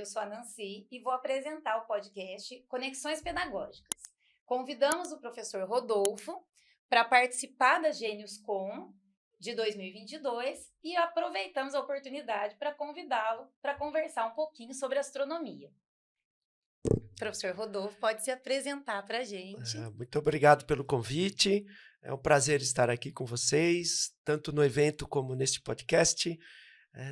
sou a Nancy e vou apresentar o podcast Conexões Pedagógicas. Convidamos o professor Rodolfo para participar da GeniusCon de 2022 e aproveitamos a oportunidade para convidá-lo para conversar um pouquinho sobre astronomia. Professor Rodolfo, pode se apresentar para a gente. Muito obrigado pelo convite. É um prazer estar aqui com vocês, tanto no evento como neste podcast.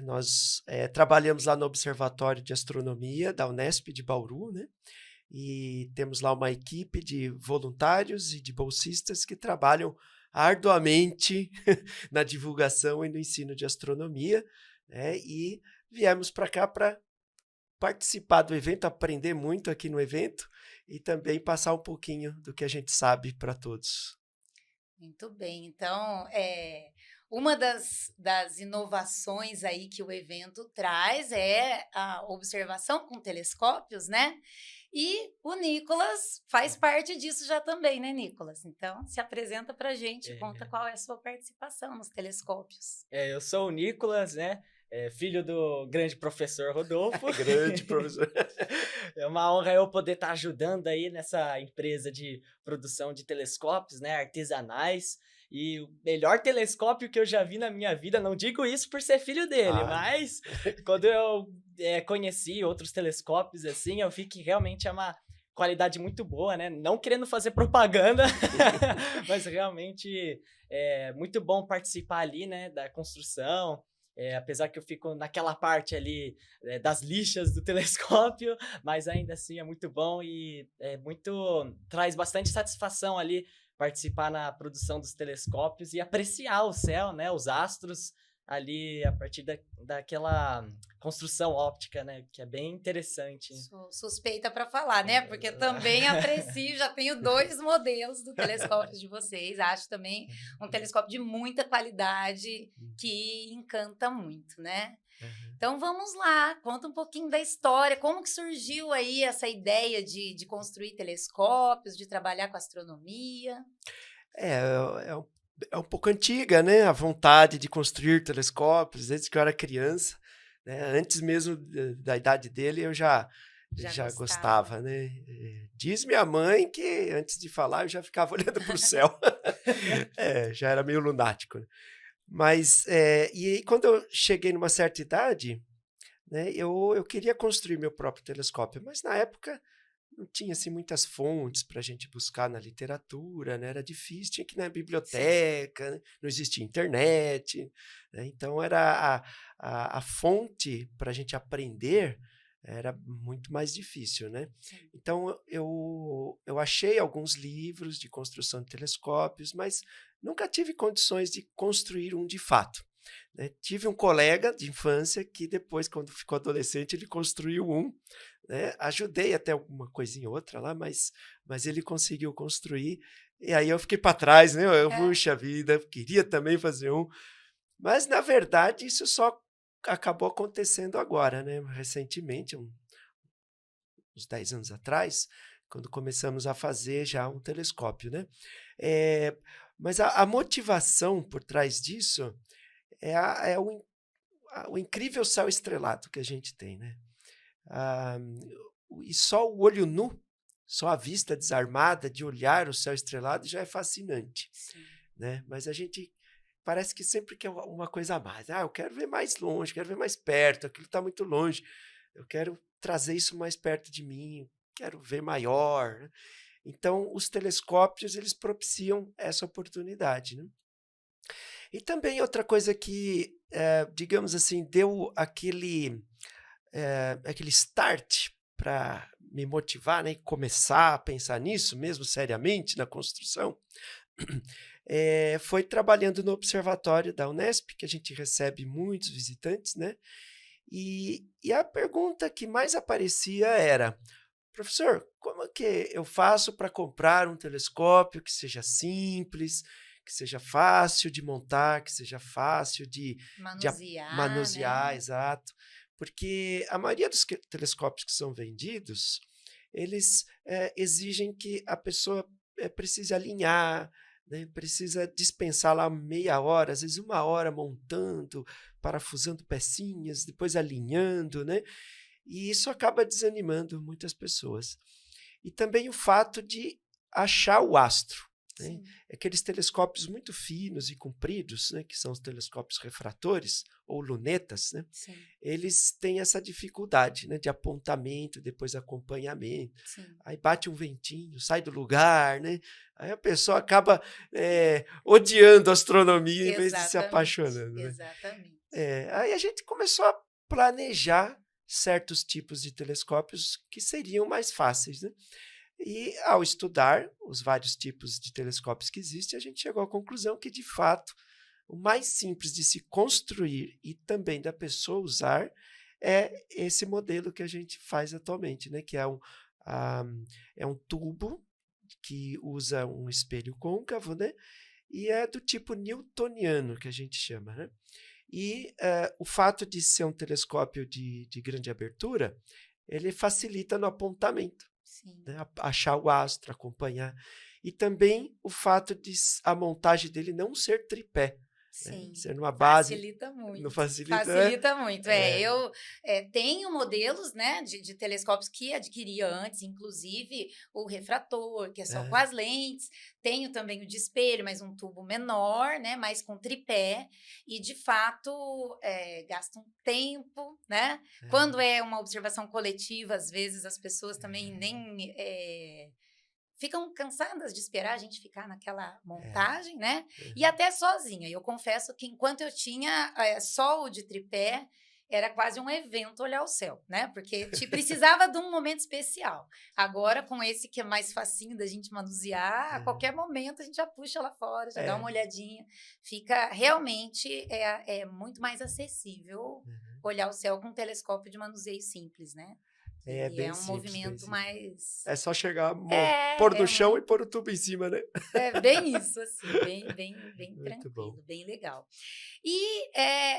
Nós trabalhamos lá no Observatório de Astronomia da Unesp de Bauru, né? E temos lá uma equipe de voluntários e de bolsistas que trabalham arduamente na divulgação e no ensino de astronomia, né? E viemos para cá para participar do evento, aprender muito aqui no evento e também passar um pouquinho do que a gente sabe para todos. Muito bem, então uma das inovações aí que o evento traz é a observação com telescópios, né? E o Nicolas faz parte disso já também, né, Nicolas? Então, se apresenta para a gente, conta qual é a sua participação nos telescópios. Eu sou o Nicolas, né? Filho do grande professor Rodolfo. Grande professor. É uma honra eu poder estar ajudando aí nessa empresa de produção de telescópios, né, artesanais. E o melhor telescópio que eu já vi na minha vida, não digo isso por ser filho dele, mas quando eu conheci outros telescópios, assim, eu vi que realmente é uma qualidade muito boa, né? Não querendo fazer propaganda, mas realmente é muito bom participar ali, né, da construção. Apesar que eu fico naquela parte ali das lixas do telescópio, mas ainda assim é muito bom e traz bastante satisfação ali participar na produção dos telescópios e apreciar o céu, né, os astros ali a partir daquela construção óptica, né, que é bem interessante. Sou suspeita para falar, né, porque também aprecio, já tenho 2 modelos do telescópio de vocês, acho também um telescópio de muita qualidade, que encanta muito, né? Então vamos lá, conta um pouquinho da história, como que surgiu aí essa ideia de construir telescópios, de trabalhar com astronomia? É um pouco antiga, né? A vontade de construir telescópios, desde que eu era criança, né? Antes mesmo da idade dele, eu já gostava, né? Diz minha mãe que antes de falar eu já ficava olhando para o céu. Já era meio lunático, né? Mas, e aí quando eu cheguei numa certa idade, né, eu queria construir meu próprio telescópio, mas na época não tinha assim, muitas fontes para a gente buscar na literatura, né? Era difícil, tinha que ir na biblioteca, né? Não existia internet, né? Então era a fonte para a gente aprender era muito mais difícil, né? Então eu achei alguns livros de construção de telescópios, mas nunca tive condições de construir um de fato, né? Tive um colega de infância que depois, quando ficou adolescente, ele construiu um, né? Ajudei até alguma coisinha ou outra lá, mas ele conseguiu construir, e aí eu fiquei para trás, né? Puxa vida, queria também fazer um, mas na verdade isso só acabou acontecendo agora, né? Recentemente, uns 10 anos atrás, quando começamos a fazer já um telescópio, né? Mas a motivação por trás disso é o incrível céu estrelado que a gente tem, né? E só o olho nu, só a vista desarmada de olhar o céu estrelado já é fascinante, né? Mas a gente parece que sempre quer uma coisa a mais. Eu quero ver mais longe, quero ver mais perto, aquilo está muito longe, eu quero trazer isso mais perto de mim, quero ver maior, né? Então, os telescópios, eles propiciam essa oportunidade, né? E também outra coisa que, digamos assim, deu aquele start para me motivar, né, e começar a pensar nisso mesmo seriamente na construção, foi trabalhando no observatório da Unesp, que a gente recebe muitos visitantes, né? E a pergunta que mais aparecia era: professor, como é que eu faço para comprar um telescópio que seja simples, que seja fácil de montar, que seja fácil de manusear, né? Exato. Porque a maioria dos telescópios que são vendidos, eles exigem que a pessoa precise alinhar, né? Precisa dispensar lá meia hora, às vezes 1 hora montando, parafusando pecinhas, depois alinhando, né? E isso acaba desanimando muitas pessoas. E também o fato de achar o astro. Né? Aqueles telescópios muito finos e compridos, né, que são os telescópios refratores ou lunetas, né, eles têm essa dificuldade, né, de apontamento, depois acompanhamento. Aí bate um ventinho, sai do lugar, né? Aí a pessoa acaba odiando a astronomia em vez de se apaixonando. Né? Exatamente. Aí a gente começou a planejar certos tipos de telescópios que seriam mais fáceis, né? E, ao estudar os vários tipos de telescópios que existem, a gente chegou à conclusão que, de fato, o mais simples de se construir e também da pessoa usar é esse modelo que a gente faz atualmente, né? Que é um tubo que usa um espelho côncavo, né? E é do tipo newtoniano, que a gente chama, né? E o fato de ser um telescópio de grande abertura, ele facilita no apontamento. Né? Achar o astro, acompanhar. E também o fato de a montagem dele não ser tripé. Né? Ser numa base. Facilita muito. Não facilita, facilita muito. Eu tenho modelos, né, de telescópios que adquiria antes, inclusive o refrator, que é só com as lentes. Tenho também o de espelho, mas um tubo menor, né, mas com tripé. E, de fato, gasta um tempo, né? Quando é uma observação coletiva, às vezes as pessoas também nem... ficam cansadas de esperar a gente ficar naquela montagem, né? E até sozinha. Eu confesso que enquanto eu tinha só o de tripé, era quase um evento olhar o céu, né? Porque precisava de um momento especial. Agora, com esse que é mais facinho da gente manusear, a qualquer momento a gente já puxa lá fora, já dá uma olhadinha. Fica realmente muito mais acessível olhar o céu com um telescópio de manuseio simples, né? É um simples, movimento mais... É só chegar, pôr no chão e pôr o tubo em cima, né? É bem isso, assim, bem tranquilo, bom. bem legal. E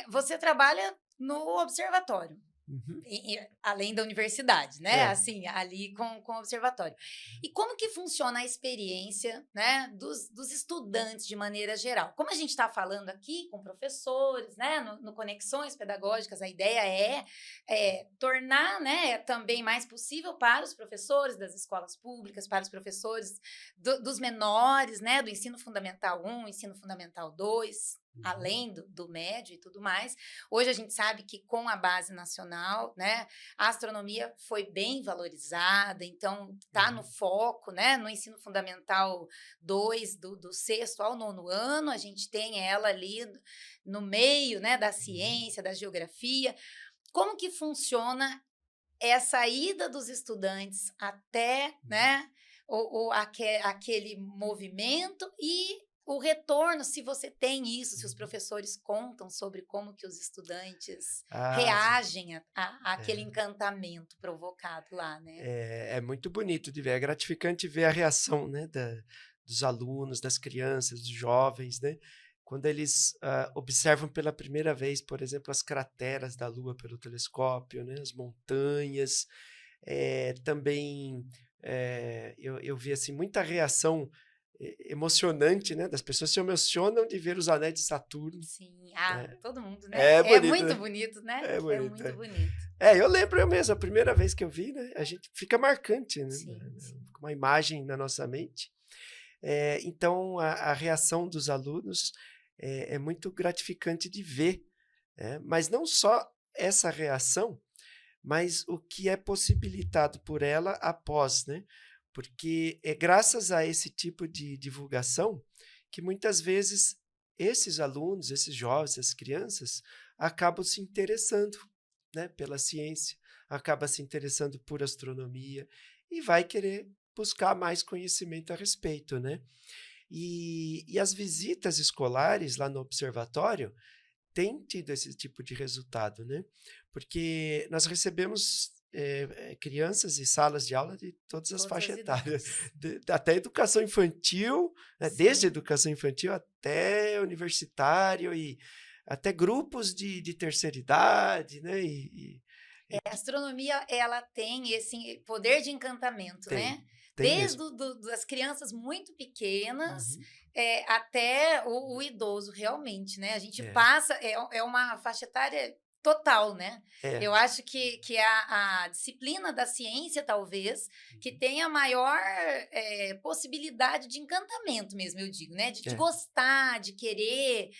você trabalha no observatório, além da universidade, né? Assim, ali com o observatório. E como que funciona a experiência, né, dos estudantes de maneira geral? Como a gente está falando aqui com professores, né, no Conexões Pedagógicas, a ideia é tornar, né, também mais possível para os professores das escolas públicas, para os professores dos menores, né, do ensino fundamental 1, ensino fundamental 2, além do médio e tudo mais. Hoje a gente sabe que com a base nacional, né, a astronomia foi bem valorizada, então está no foco, né, no ensino fundamental 2, do 6º ao 9º ano, a gente tem ela ali no meio, né, da ciência, da geografia. Como que funciona essa ida dos estudantes até, né, aquele movimento e o retorno, se você tem isso, se os professores contam sobre como que os estudantes reagem àquele encantamento provocado lá, né? É muito bonito de ver, é gratificante ver a reação, né, dos alunos, das crianças, dos jovens, né? Quando eles observam pela primeira vez, por exemplo, as crateras da Lua pelo telescópio, né, as montanhas. Também eu vi assim, muita reação emocionante, né? Das pessoas se emocionam de ver os anéis de Saturno. Sim, todo mundo, né? É bonito, muito né? bonito, né? É bonito. Muito bonito. Eu lembro eu mesmo, a primeira vez que eu vi, né? A gente fica marcante, né? Sim. Uma imagem na nossa mente. Então, a reação dos alunos é muito gratificante de ver, né? Mas não só essa reação, mas o que é possibilitado por ela após, né? Porque é graças a esse tipo de divulgação que muitas vezes esses alunos, esses jovens, essas crianças acabam se interessando, né, pela ciência, acabam se interessando por astronomia e vai querer buscar mais conhecimento a respeito, né? E as visitas escolares lá no observatório têm tido esse tipo de resultado, né? Porque nós recebemos crianças e salas de aula de todas as faixas etárias, até educação infantil, né? Desde educação infantil até universitário e até grupos de terceira idade, né? A astronomia, ela tem esse poder de encantamento, né? Desde as crianças muito pequenas até o idoso, realmente, né? A gente passa, é uma faixa etária total, né? É. Eu acho que é a disciplina da ciência, talvez, que tem a maior possibilidade de encantamento mesmo, eu digo, né? De gostar, de querer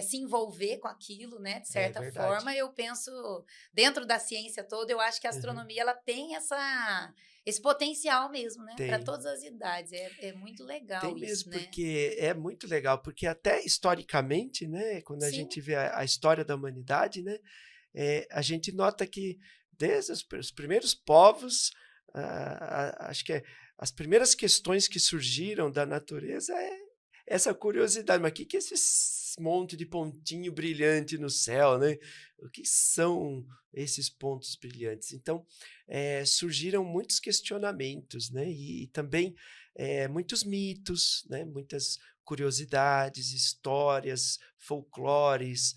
se envolver com aquilo, né? De certa forma, eu penso, dentro da ciência toda, eu acho que a astronomia, ela tem esse potencial mesmo, né? Para todas as idades. É muito legal tem isso, mesmo, né? porque é muito legal, porque até historicamente, né? Quando a gente vê a história da humanidade, né? A gente nota que desde os primeiros povos, acho que as primeiras questões que surgiram da natureza é essa curiosidade. Mas o que é esse monte de pontinho brilhante no céu, né? O que são esses pontos brilhantes? Então, surgiram muitos questionamentos, né? E também muitos mitos, né? Muitas curiosidades, histórias, folclores,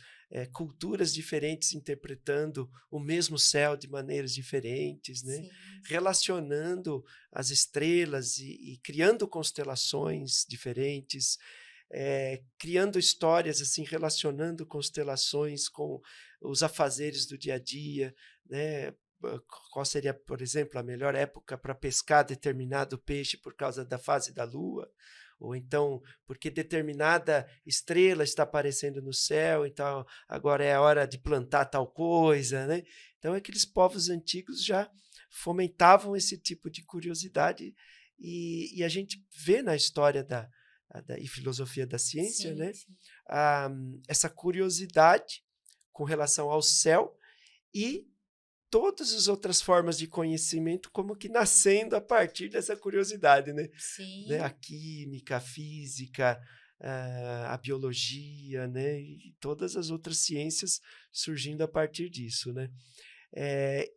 culturas diferentes interpretando o mesmo céu de maneiras diferentes, né? Sim. Relacionando as estrelas e criando constelações diferentes, criando histórias assim, relacionando constelações com os afazeres do dia a dia, né? Qual seria, por exemplo, a melhor época para pescar determinado peixe por causa da fase da lua? Ou então, porque determinada estrela está aparecendo no céu, então agora é a hora de plantar tal coisa, né? Então, aqueles povos antigos já fomentavam esse tipo de curiosidade e a gente vê na história e filosofia da ciência, Sim, né? sim. Essa curiosidade com relação ao céu e todas as outras formas de conhecimento como que nascendo a partir dessa curiosidade, né? Sim. A química, a física, a biologia, né? E todas as outras ciências surgindo a partir disso, né?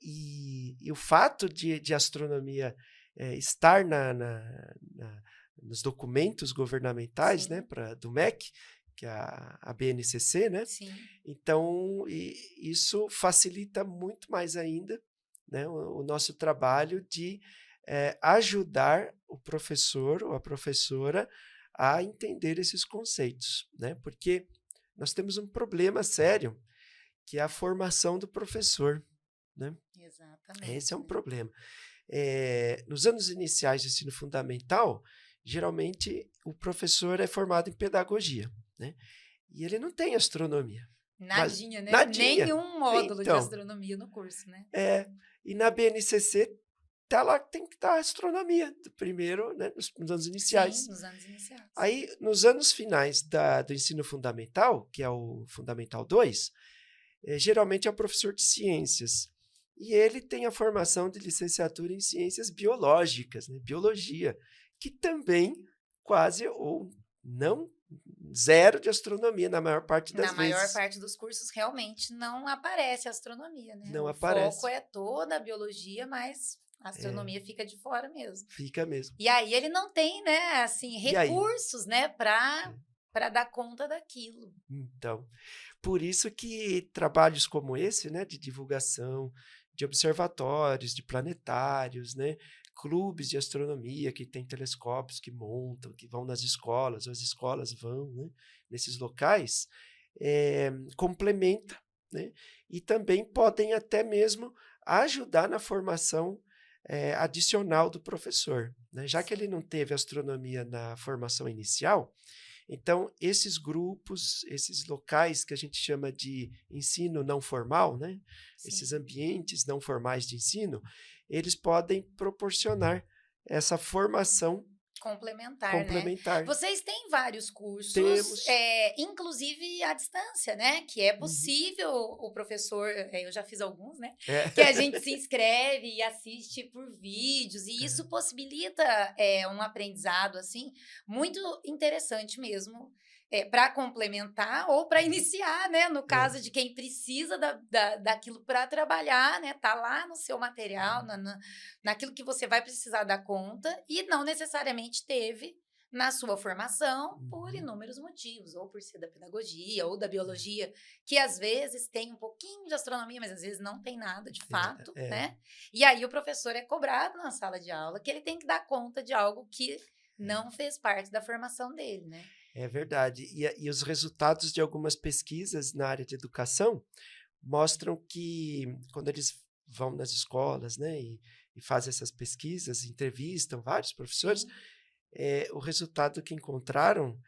E o fato de astronomia estar nos documentos governamentais, né? Do MEC, que é a BNCC, né? Sim. Então, isso facilita muito mais ainda, né, o nosso trabalho de ajudar o professor ou a professora a entender esses conceitos, né? Porque nós temos um problema sério, que é a formação do professor, né? Exatamente. Esse é um problema. Nos anos iniciais de ensino fundamental, geralmente o professor é formado em pedagogia, né? E ele não tem astronomia. Nadinha, né? Nadinha. Nenhum módulo de astronomia no curso, né? E na BNCC tá lá que tem que estar astronomia, do primeiro, né, nos anos iniciais. Sim, nos anos iniciais. Aí, nos anos finais do ensino fundamental, que é o Fundamental 2, geralmente é o professor de ciências. E ele tem a formação de licenciatura em ciências biológicas, né, biologia, que também quase ou não zero de astronomia na maior parte das vezes. Na maior parte dos cursos realmente não aparece astronomia, né? Não o aparece. foco é toda a biologia, mas a astronomia fica de fora mesmo. Fica mesmo. E aí ele não tem, né, assim, recursos, né, para dar conta daquilo. Então, por isso que trabalhos como esse, né, de divulgação, de observatórios, de planetários, né, clubes de astronomia que tem telescópios que montam, que vão nas escolas, ou as escolas vão, né, nesses locais, complementa, né, e também podem até mesmo ajudar na formação adicional do professor, né, já que ele não teve astronomia na formação inicial. Então, esses grupos, esses locais que a gente chama de ensino não formal, né? Esses ambientes não formais de ensino, eles podem proporcionar essa formação complementar, né? Vocês têm vários cursos, inclusive à distância, né? Que é possível o professor, eu já fiz alguns, né? Que a gente se inscreve e assiste por vídeos, e isso possibilita um aprendizado, assim, muito interessante mesmo, para complementar ou para iniciar, né? No caso de quem precisa daquilo para trabalhar, né? Tá lá no seu material, naquilo que você vai precisar dar conta, e não necessariamente teve na sua formação por inúmeros motivos, ou por ser da pedagogia ou da biologia, que às vezes tem um pouquinho de astronomia, mas às vezes não tem nada de fato, né? E aí o professor é cobrado na sala de aula que ele tem que dar conta de algo que não fez parte da formação dele, né? É verdade. E os resultados de algumas pesquisas na área de educação mostram que quando eles vão nas escolas, né, e fazem essas pesquisas, entrevistam vários professores, o resultado que encontraram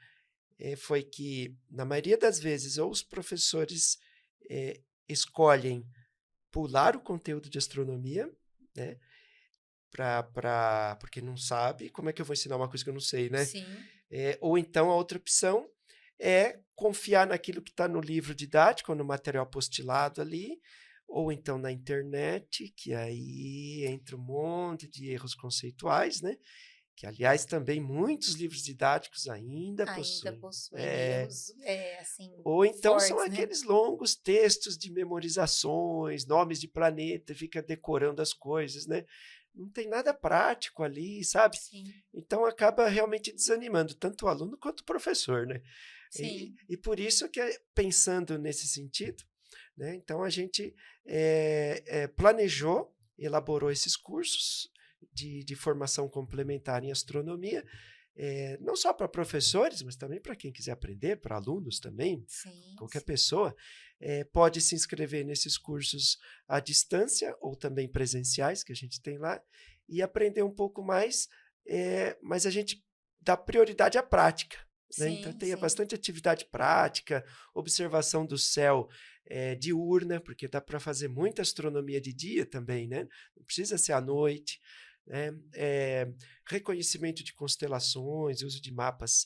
foi que, na maioria das vezes, ou os professores escolhem pular o conteúdo de astronomia, né, porque não sabe, como é que eu vou ensinar uma coisa que eu não sei, né? Sim. Ou então a outra opção é confiar naquilo que está no livro didático, ou no material apostilado ali, ou então na internet, que aí entra um monte de erros conceituais, né? Que, aliás, também muitos livros didáticos ainda possuem erros, assim, ou então fortes, são aqueles longos textos de memorizações, nomes de planeta, fica decorando as coisas, né? Não tem nada prático ali, sabe? Sim. Então acaba realmente desanimando tanto o aluno quanto o professor, né? Sim. E por isso que, pensando nesse sentido, né, então a gente planejou, elaborou esses cursos de formação complementar em astronomia, não só para professores, mas também para quem quiser aprender, para alunos também. Sim, qualquer pessoa pode se inscrever nesses cursos à distância ou também presenciais que a gente tem lá e aprender um pouco mais, mas a gente dá prioridade à prática. Né? Então tem bastante atividade prática, observação do céu diurna, porque dá para fazer muita astronomia de dia também, né? Não precisa ser à noite. Reconhecimento de constelações, uso de mapas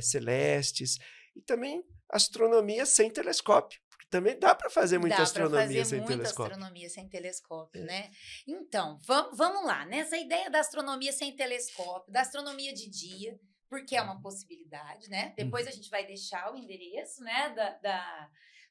celestes e também astronomia sem telescópio, porque também dá para fazer muita astronomia sem telescópio. Astronomia sem telescópio, né? Então, vamos lá, nessa ideia da astronomia sem telescópio, da astronomia de dia, porque é uma possibilidade, né? Depois a gente vai deixar o endereço, né,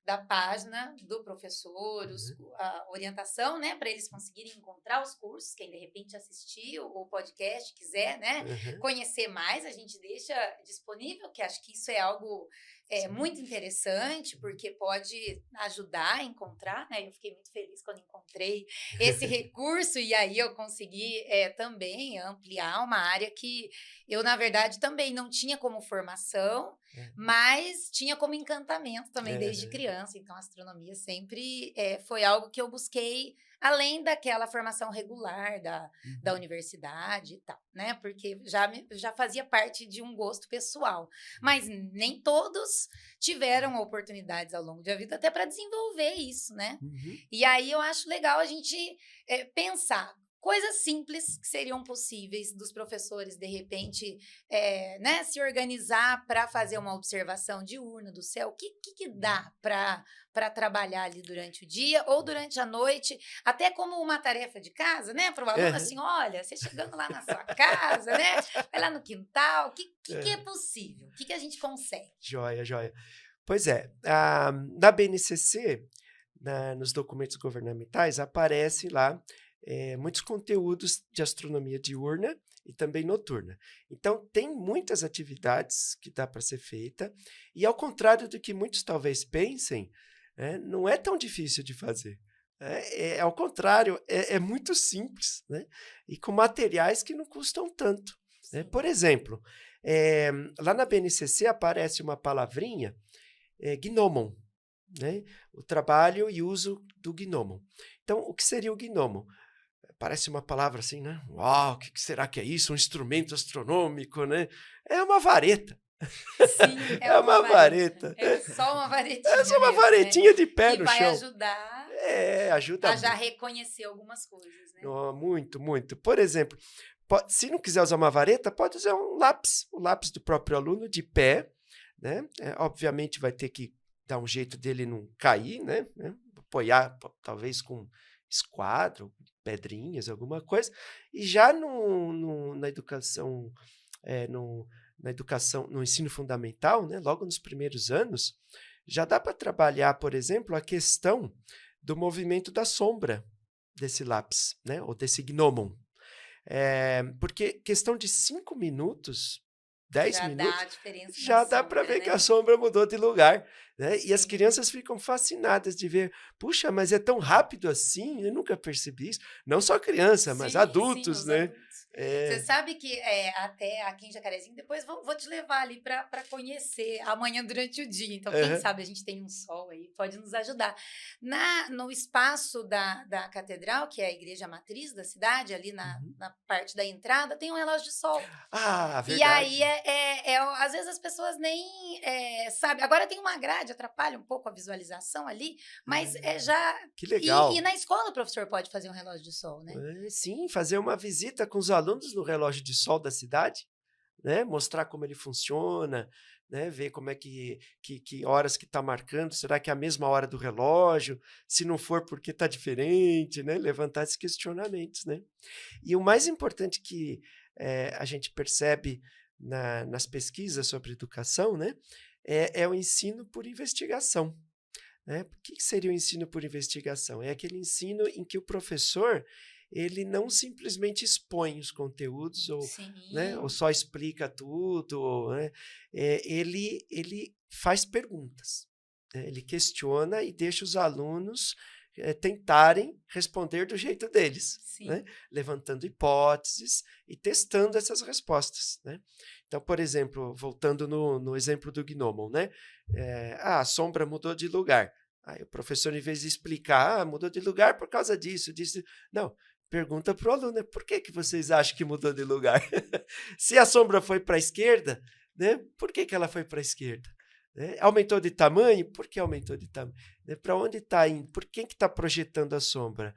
da página do professor, a orientação, né, para eles conseguirem encontrar os cursos, quem de repente assistiu o podcast, quiser, né, conhecer mais, a gente deixa disponível, que acho que isso é algo muito interessante, porque pode ajudar a encontrar, né, eu fiquei muito feliz quando encontrei esse recurso, e aí eu consegui também ampliar uma área que eu, na verdade, também não tinha como formação, mas tinha como encantamento também desde criança. Então, a astronomia sempre foi algo que eu busquei, além daquela formação regular da universidade e tal, né? Porque já fazia parte de um gosto pessoal. Mas nem todos tiveram oportunidades ao longo da vida até para desenvolver isso, né? E aí eu acho legal a gente pensar coisas simples que seriam possíveis dos professores, de repente, né, se organizar para fazer uma observação diurna do céu. O que dá para trabalhar ali durante o dia ou durante a noite, até como uma tarefa de casa, né? Para o aluno, assim, olha, você chegando lá na sua casa, né? Vai lá no quintal, o que é possível? O que a gente consegue? Joia, joia. Pois é, na BNCC, nos documentos governamentais, aparece lá muitos conteúdos de astronomia diurna e também noturna. Então, tem muitas atividades que dá para ser feita, e ao contrário do que muitos talvez pensem, não é tão difícil de fazer. Ao contrário, é muito simples, né? E com materiais que não custam tanto. Né? Por exemplo, lá na BNCC aparece uma palavrinha, Gnomon, né? O trabalho e uso do Gnomon. Então, o que seria o Gnomon? Parece uma palavra assim, né? Uau, o que será que é isso? Um instrumento astronômico, né? É uma vareta. Sim, é uma vareta. É só uma varetinha. É só uma varetinha, né? De pé no chão. Que vai ajudar ajuda a já reconhecer algumas coisas, né? Muito, muito. Por exemplo, se não quiser usar uma vareta, pode usar um lápis. O lápis do próprio aluno de pé, né? Obviamente vai ter que dar um jeito dele não cair, né? Apoiar, talvez com esquadro, pedrinhas, alguma coisa. E já na educação, no ensino fundamental, né, logo nos primeiros anos, já dá para trabalhar, por exemplo, a questão do movimento da sombra desse lápis, né, ou desse Gnomon. Porque questão de 5 minutos, 10 minutos, já dá para ver, né, que a sombra mudou de lugar. Né? E as crianças ficam fascinadas de ver, puxa, mas é tão rápido assim? Eu nunca percebi isso. Não só criança, mas adultos, né? Adultos. Você sabe que até aqui em Jacarezinho, depois vou te levar ali para conhecer amanhã durante o dia. Então, quem sabe a gente tem um sol aí, pode nos ajudar. No espaço da catedral, que é a igreja matriz da cidade, ali na parte da entrada, tem um relógio de sol. Ah, verdade. E aí, às vezes as pessoas nem sabem. Agora tem uma grade, atrapalha um pouco a visualização ali, mas já... Que legal. E na escola o professor pode fazer um relógio de sol, né? Sim, fazer uma visita com os alunos no relógio de sol da cidade, né? Mostrar como ele funciona, né? Ver como é que horas que está marcando, será que é a mesma hora do relógio? Se não for, por que está diferente, né? Levantar esses questionamentos, né? E o mais importante que a gente percebe nas pesquisas sobre educação, né? É o ensino por investigação. Né? O que seria o ensino por investigação? É aquele ensino em que o professor ele não simplesmente expõe os conteúdos ou só explica tudo, né? Ele faz perguntas, né? Ele questiona e deixa os alunos tentarem responder do jeito deles, né? Levantando hipóteses e testando essas respostas, né? Então, por exemplo, voltando no exemplo do Gnomon, né? A sombra mudou de lugar. Aí o professor, em vez de explicar, mudou de lugar por causa disso. Não, pergunta para o aluno, por que vocês acham que mudou de lugar? Se a sombra foi para a esquerda, né? Por que ela foi para a esquerda? Aumentou de tamanho? Por que aumentou de tamanho? Para onde está indo? Por quem que está projetando a sombra?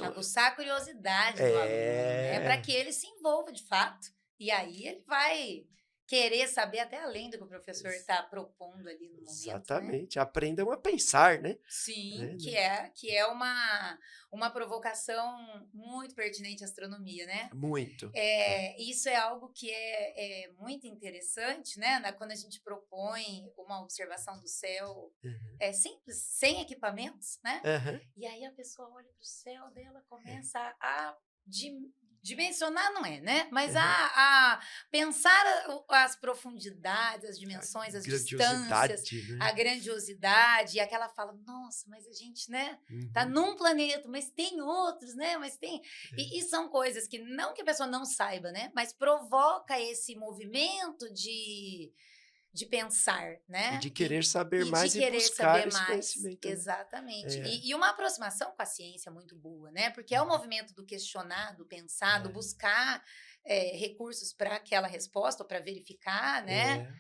Aguçar a curiosidade do aluno, né? Para que ele se envolva de fato. E aí ele vai querer saber até além do que o professor está propondo ali no momento. Exatamente. Né? Aprendam a pensar, né? Sim, que é uma provocação muito pertinente à astronomia, né? Muito. Isso é algo que é muito interessante, né? Quando a gente propõe uma observação do céu simples, sem equipamentos, né? E aí a pessoa olha para o céu dela, começa a dimensionar não né? Mas a pensar as profundidades, as dimensões, as distâncias, né? A grandiosidade, e aquela fala, nossa, mas a gente, né? Tá num planeta, mas tem outros, né? Mas tem... E são coisas que não que a pessoa não saiba, né? Mas provoca esse movimento de pensar, né? E de querer saber mais e buscar esse conhecimento. Exatamente. E uma aproximação com a ciência muito boa, né? Porque é o movimento do questionar, do pensar, do buscar recursos para aquela resposta, ou para verificar, né?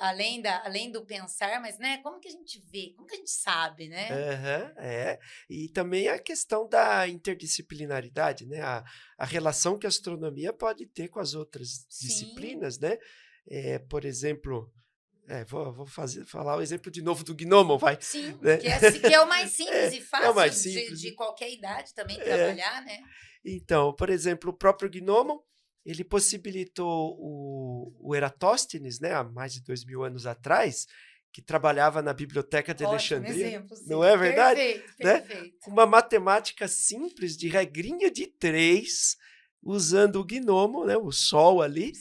Além do pensar, mas, né? Como que a gente vê? Como que a gente sabe, né? E também a questão da interdisciplinaridade, né? A relação que a astronomia pode ter com as outras disciplinas, né? Por exemplo, vou falar o exemplo de novo do Gnomon, vai. Sim, né? que é o mais simples e fácil de qualquer idade também trabalhar, né? Então, por exemplo, o próprio Gnomon, ele possibilitou o Eratóstenes, né, há mais de 2000 anos atrás, que trabalhava na Biblioteca de Alexandria. Exemplo, sim. Não é verdade? Perfeito. Né? Com uma matemática simples, de regrinha de 3, usando o Gnomon, né, o Sol ali,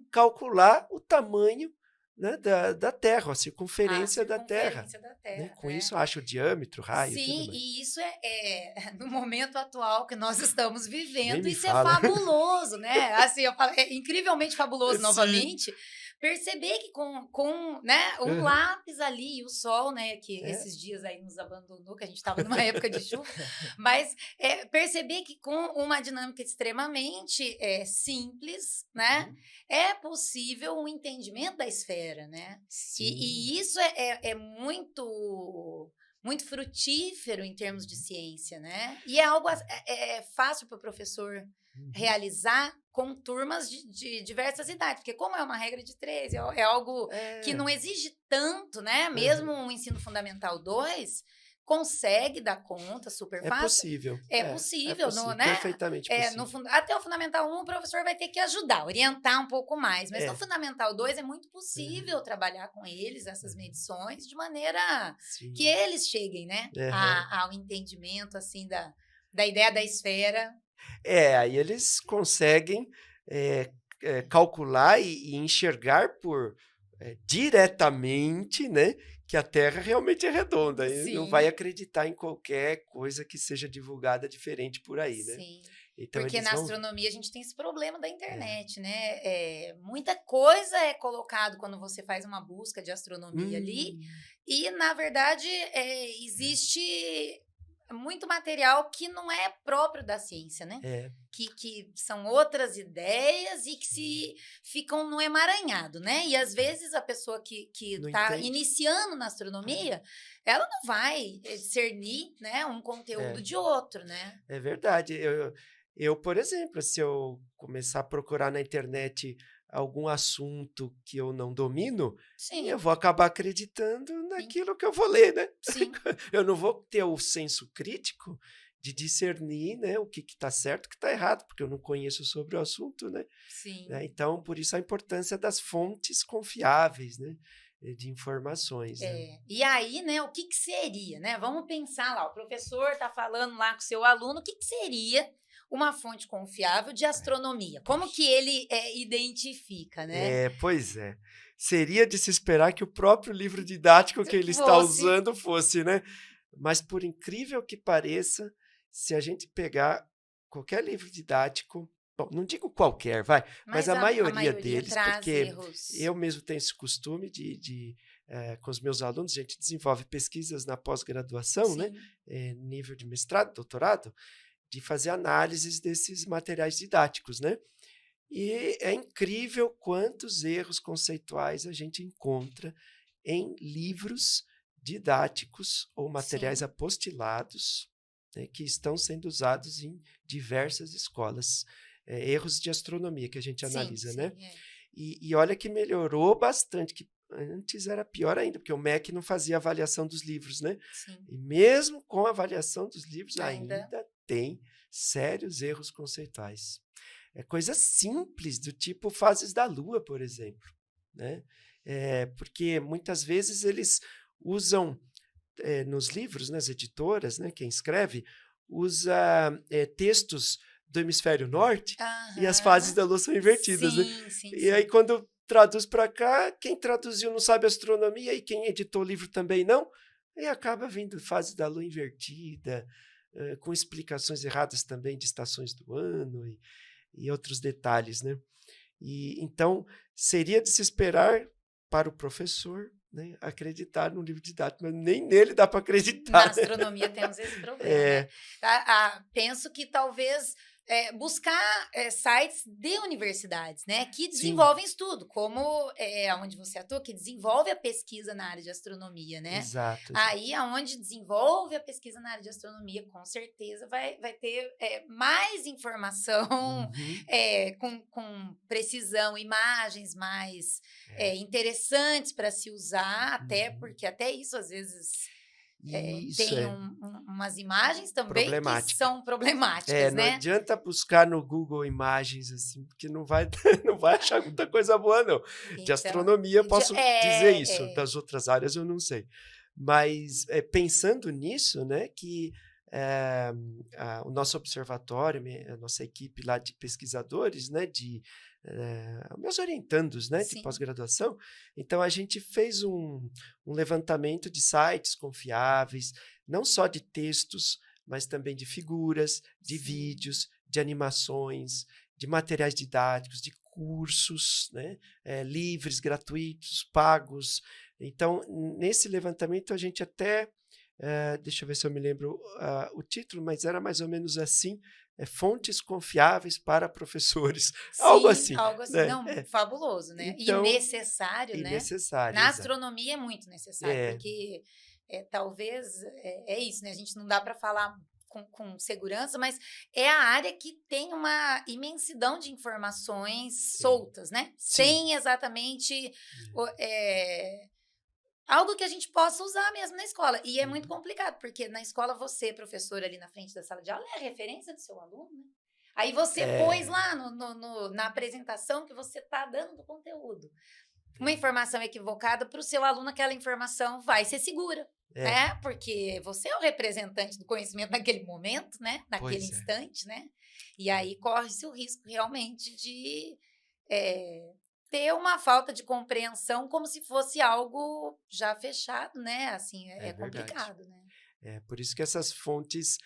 calcular o tamanho, né, da Terra, a circunferência da Terra. Né? Com isso, acha o diâmetro, raio. Sim, e isso no momento atual que nós estamos vivendo, isso é fabuloso, né? Assim, eu falo, é incrivelmente fabuloso novamente. Perceber que com né, um lápis ali, e o sol, né, que esses dias aí nos abandonou, que a gente estava numa época de chuva, mas perceber que com uma dinâmica extremamente simples, né, é possível um entendimento da esfera, né? E isso é muito frutífero em termos de ciência, né? E é algo fácil para o professor realizar com turmas de diversas idades, porque como é uma regra de 3, é algo que não exige tanto, né? Mesmo o ensino fundamental 2 consegue dar conta super fácil. Possível. É possível, possível, né? Perfeitamente possível. Até o Fundamental 1 o professor vai ter que ajudar, orientar um pouco mais, mas no Fundamental 2 é muito possível trabalhar com eles essas medições de maneira que eles cheguem, né? Ao entendimento, assim, da ideia da esfera. Aí eles conseguem calcular e enxergar diretamente, né, que a Terra realmente é redonda. E não vai acreditar em qualquer coisa que seja divulgada diferente por aí, né? Sim. Então, Porque eles na vão... astronomia a gente tem esse problema da internet, né? Muita coisa é colocado quando você faz uma busca de astronomia ali, e, na verdade, existe muito material que não é próprio da ciência, né? Que são outras ideias e que se ficam no emaranhado, né? E, às vezes, a pessoa que está iniciando na astronomia, ela não vai discernir, né, um conteúdo de outro, né? É verdade. Eu, por exemplo, se eu começar a procurar na internet algum assunto que eu não domino, eu vou acabar acreditando naquilo que eu vou ler, né? Sim. Eu não vou ter o senso crítico de discernir, né, o que está certo e o que está errado, porque eu não conheço sobre o assunto, né? Sim. Então, por isso a importância das fontes confiáveis, né, de informações. Né? E aí, né, o que seria, né? Vamos pensar lá, o professor está falando lá com o seu aluno, o que seria uma fonte confiável de astronomia? Como que ele identifica, né? Pois é. Seria de se esperar que o próprio livro didático que ele está usando fosse, né? Mas, por incrível que pareça, se a gente pegar qualquer livro didático, bom, não digo qualquer, mas a maioria deles, porque erros. Eu mesmo tenho esse costume com os meus alunos, a gente desenvolve pesquisas na pós-graduação, né? Nível de mestrado, doutorado, de fazer análises desses materiais didáticos, né? E é incrível quantos erros conceituais a gente encontra em livros didáticos ou materiais apostilados, né, que estão sendo usados em diversas escolas. Erros de astronomia que a gente analisa, né? E olha que melhorou bastante, que antes era pior ainda, porque o MEC não fazia avaliação dos livros, né? E mesmo com a avaliação dos livros, ainda tem sérios erros conceituais. É coisa simples, do tipo fases da Lua, por exemplo, né? Porque muitas vezes eles usam, nos livros, nas editoras, né, quem escreve, usa textos do hemisfério norte e as fases da Lua são invertidas. Né? E aí, quando traduz para cá, quem traduziu não sabe astronomia e quem editou o livro também não, e acaba vindo fase da Lua invertida, com explicações erradas também de estações do ano e outros detalhes, né? E então seria de se esperar para o professor, né, acreditar no livro didático, mas nem nele dá para acreditar. Na astronomia temos esse problema, né? Penso que talvez buscar sites de universidades, né, que desenvolvem estudo, como onde você atua, que desenvolve a pesquisa na área de astronomia, né? Exato. Aí, aonde desenvolve a pesquisa na área de astronomia, com certeza vai ter mais informação, com precisão, imagens mais interessantes para se usar, até porque até isso às vezes tem umas imagens também que são problemáticas, né? Não adianta buscar no Google imagens assim, porque não vai achar muita coisa boa, não. De astronomia, posso dizer isso. Das outras áreas, eu não sei. Mas, pensando nisso, né, que o nosso observatório, a nossa equipe lá de pesquisadores, né, meus orientandos, né, de pós-graduação, então a gente fez um levantamento de sites confiáveis, não só de textos, mas também de figuras, de vídeos, de animações, de materiais didáticos, de cursos, né, livres, gratuitos, pagos. Então, nesse levantamento, a gente até, deixa eu ver se eu me lembro o título, mas era mais ou menos assim, fontes confiáveis para professores. Algo assim. Né? Não, fabuloso, né? Então, e necessário, né? Na astronomia é muito necessário, porque talvez é isso, né? A gente não dá para falar com segurança, mas é a área que tem uma imensidão de informações soltas, né? Sem exatamente algo que a gente possa usar mesmo na escola. E é muito complicado, porque na escola você, professor, ali na frente da sala de aula, é a referência do seu aluno, né? Aí você pôs lá na apresentação que você está dando do conteúdo. Uma informação equivocada, para o seu aluno, aquela informação vai ser segura. Né? Porque você é o representante do conhecimento naquele momento, né? Naquele instante, né? E aí corre-se o risco realmente de ter uma falta de compreensão como se fosse algo já fechado, né? Assim, é complicado, né? Por isso que essas fontes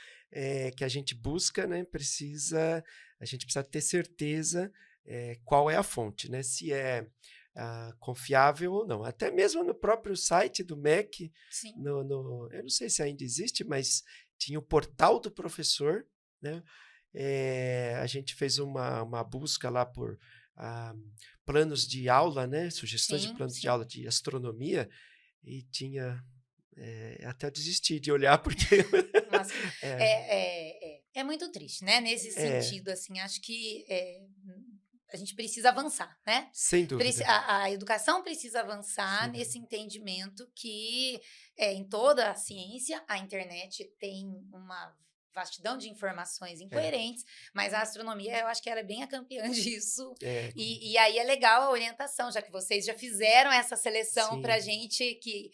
que a gente busca, né, a gente precisa ter certeza qual é a fonte, né? Se é confiável ou não. Até mesmo no próprio site do MEC, eu não sei se ainda existe, mas tinha o portal do professor, né? A gente fez uma busca lá por planos de aula, né? Sugestões de planos de aula de astronomia, e tinha... até eu desisti de olhar, porque... Nossa, é muito triste, né? Nesse sentido, assim, acho que a gente precisa avançar, né? Sem dúvida. A educação precisa avançar nesse entendimento que em toda a ciência, a internet tem uma vastidão de informações incoerentes, mas a astronomia, eu acho que ela é bem a campeã disso. E aí é legal a orientação, já que vocês já fizeram essa seleção para gente que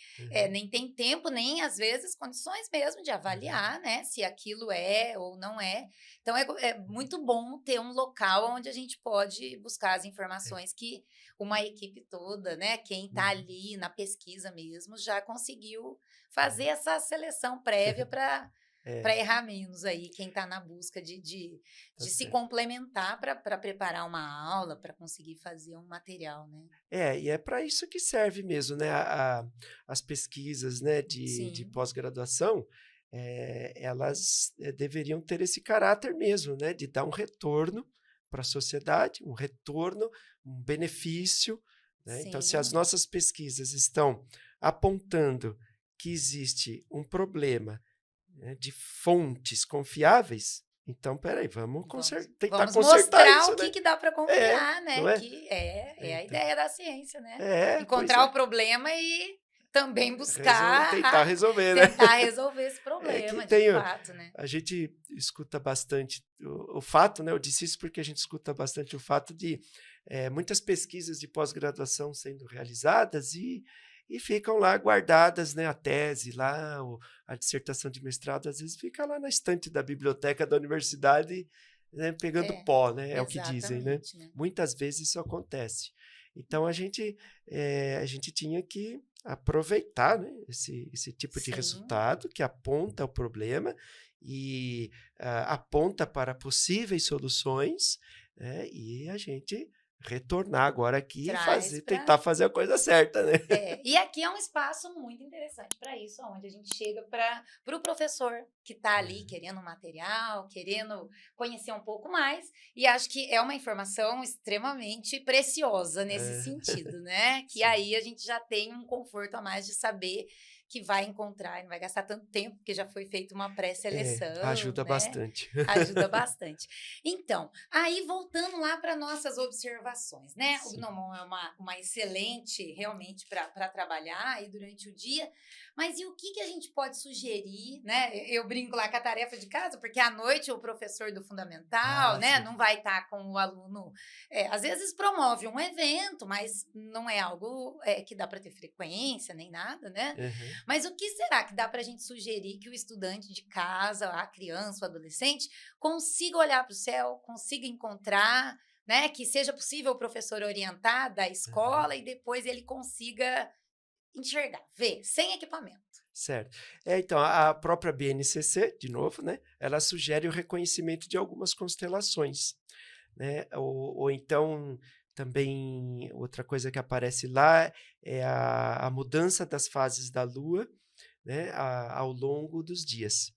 nem tem tempo, nem às vezes condições mesmo de avaliar, né, se aquilo é ou não é. Então é muito bom ter um local onde a gente pode buscar as informações que uma equipe toda, né, quem está ali na pesquisa mesmo, já conseguiu fazer essa seleção prévia para errar menos aí, quem está na busca de se complementar para preparar uma aula, para conseguir fazer um material, né? E é para isso que serve mesmo, né? As pesquisas, né, de pós-graduação, elas deveriam ter esse caráter mesmo, né, de dar um retorno para a sociedade, um retorno, um benefício, né? Então, se as nossas pesquisas estão apontando que existe um problema de fontes confiáveis, então, peraí, vamos tentar consertar mostrar isso, o que dá para confiar, né? Não é? Que a ideia da ciência, né? Encontrar o problema e também buscar... tentar resolver, né? Tentar resolver esse problema, de fato, né? A gente escuta bastante o fato, né? Eu disse isso porque a gente escuta bastante o fato de muitas pesquisas de pós-graduação sendo realizadas e ficam lá guardadas, né? A tese lá, a dissertação de mestrado, às vezes fica lá na estante da biblioteca da universidade, né? Pegando pó, né? É o que dizem, né? Muitas vezes isso acontece. Então, a gente tinha que aproveitar, né, esse tipo de resultado que aponta o problema e aponta para possíveis soluções, né, e a gente retornar agora aqui e tentar fazer a coisa certa, né? E aqui é um espaço muito interessante para isso, onde a gente chega para o professor que está ali querendo material, querendo conhecer um pouco mais, e acho que é uma informação extremamente preciosa nesse sentido, né? Que aí a gente já tem um conforto a mais de saber que vai encontrar, não vai gastar tanto tempo, porque já foi feita uma pré-seleção. Ajuda, né? Bastante. Ajuda bastante. Então, aí voltando lá para nossas observações, né? O Gnomon é uma excelente, realmente, para trabalhar aí durante o dia, mas e o que a gente pode sugerir, né? Eu brinco lá com a tarefa de casa, porque à noite o professor do fundamental, né? Não vai estar com o aluno, às vezes promove um evento, mas não é algo que dá para ter frequência, nem nada, né? Mas o que será que dá para a gente sugerir que o estudante de casa, a criança, o adolescente, consiga olhar para o céu, consiga encontrar, né? Que seja possível o professor orientar da escola e depois ele consiga enxergar, ver, sem equipamento. Certo. Então, a própria BNCC, de novo, né? Ela sugere o reconhecimento de algumas constelações, né? Ou então... Também, outra coisa que aparece lá é a mudança das fases da Lua, né, ao longo dos dias.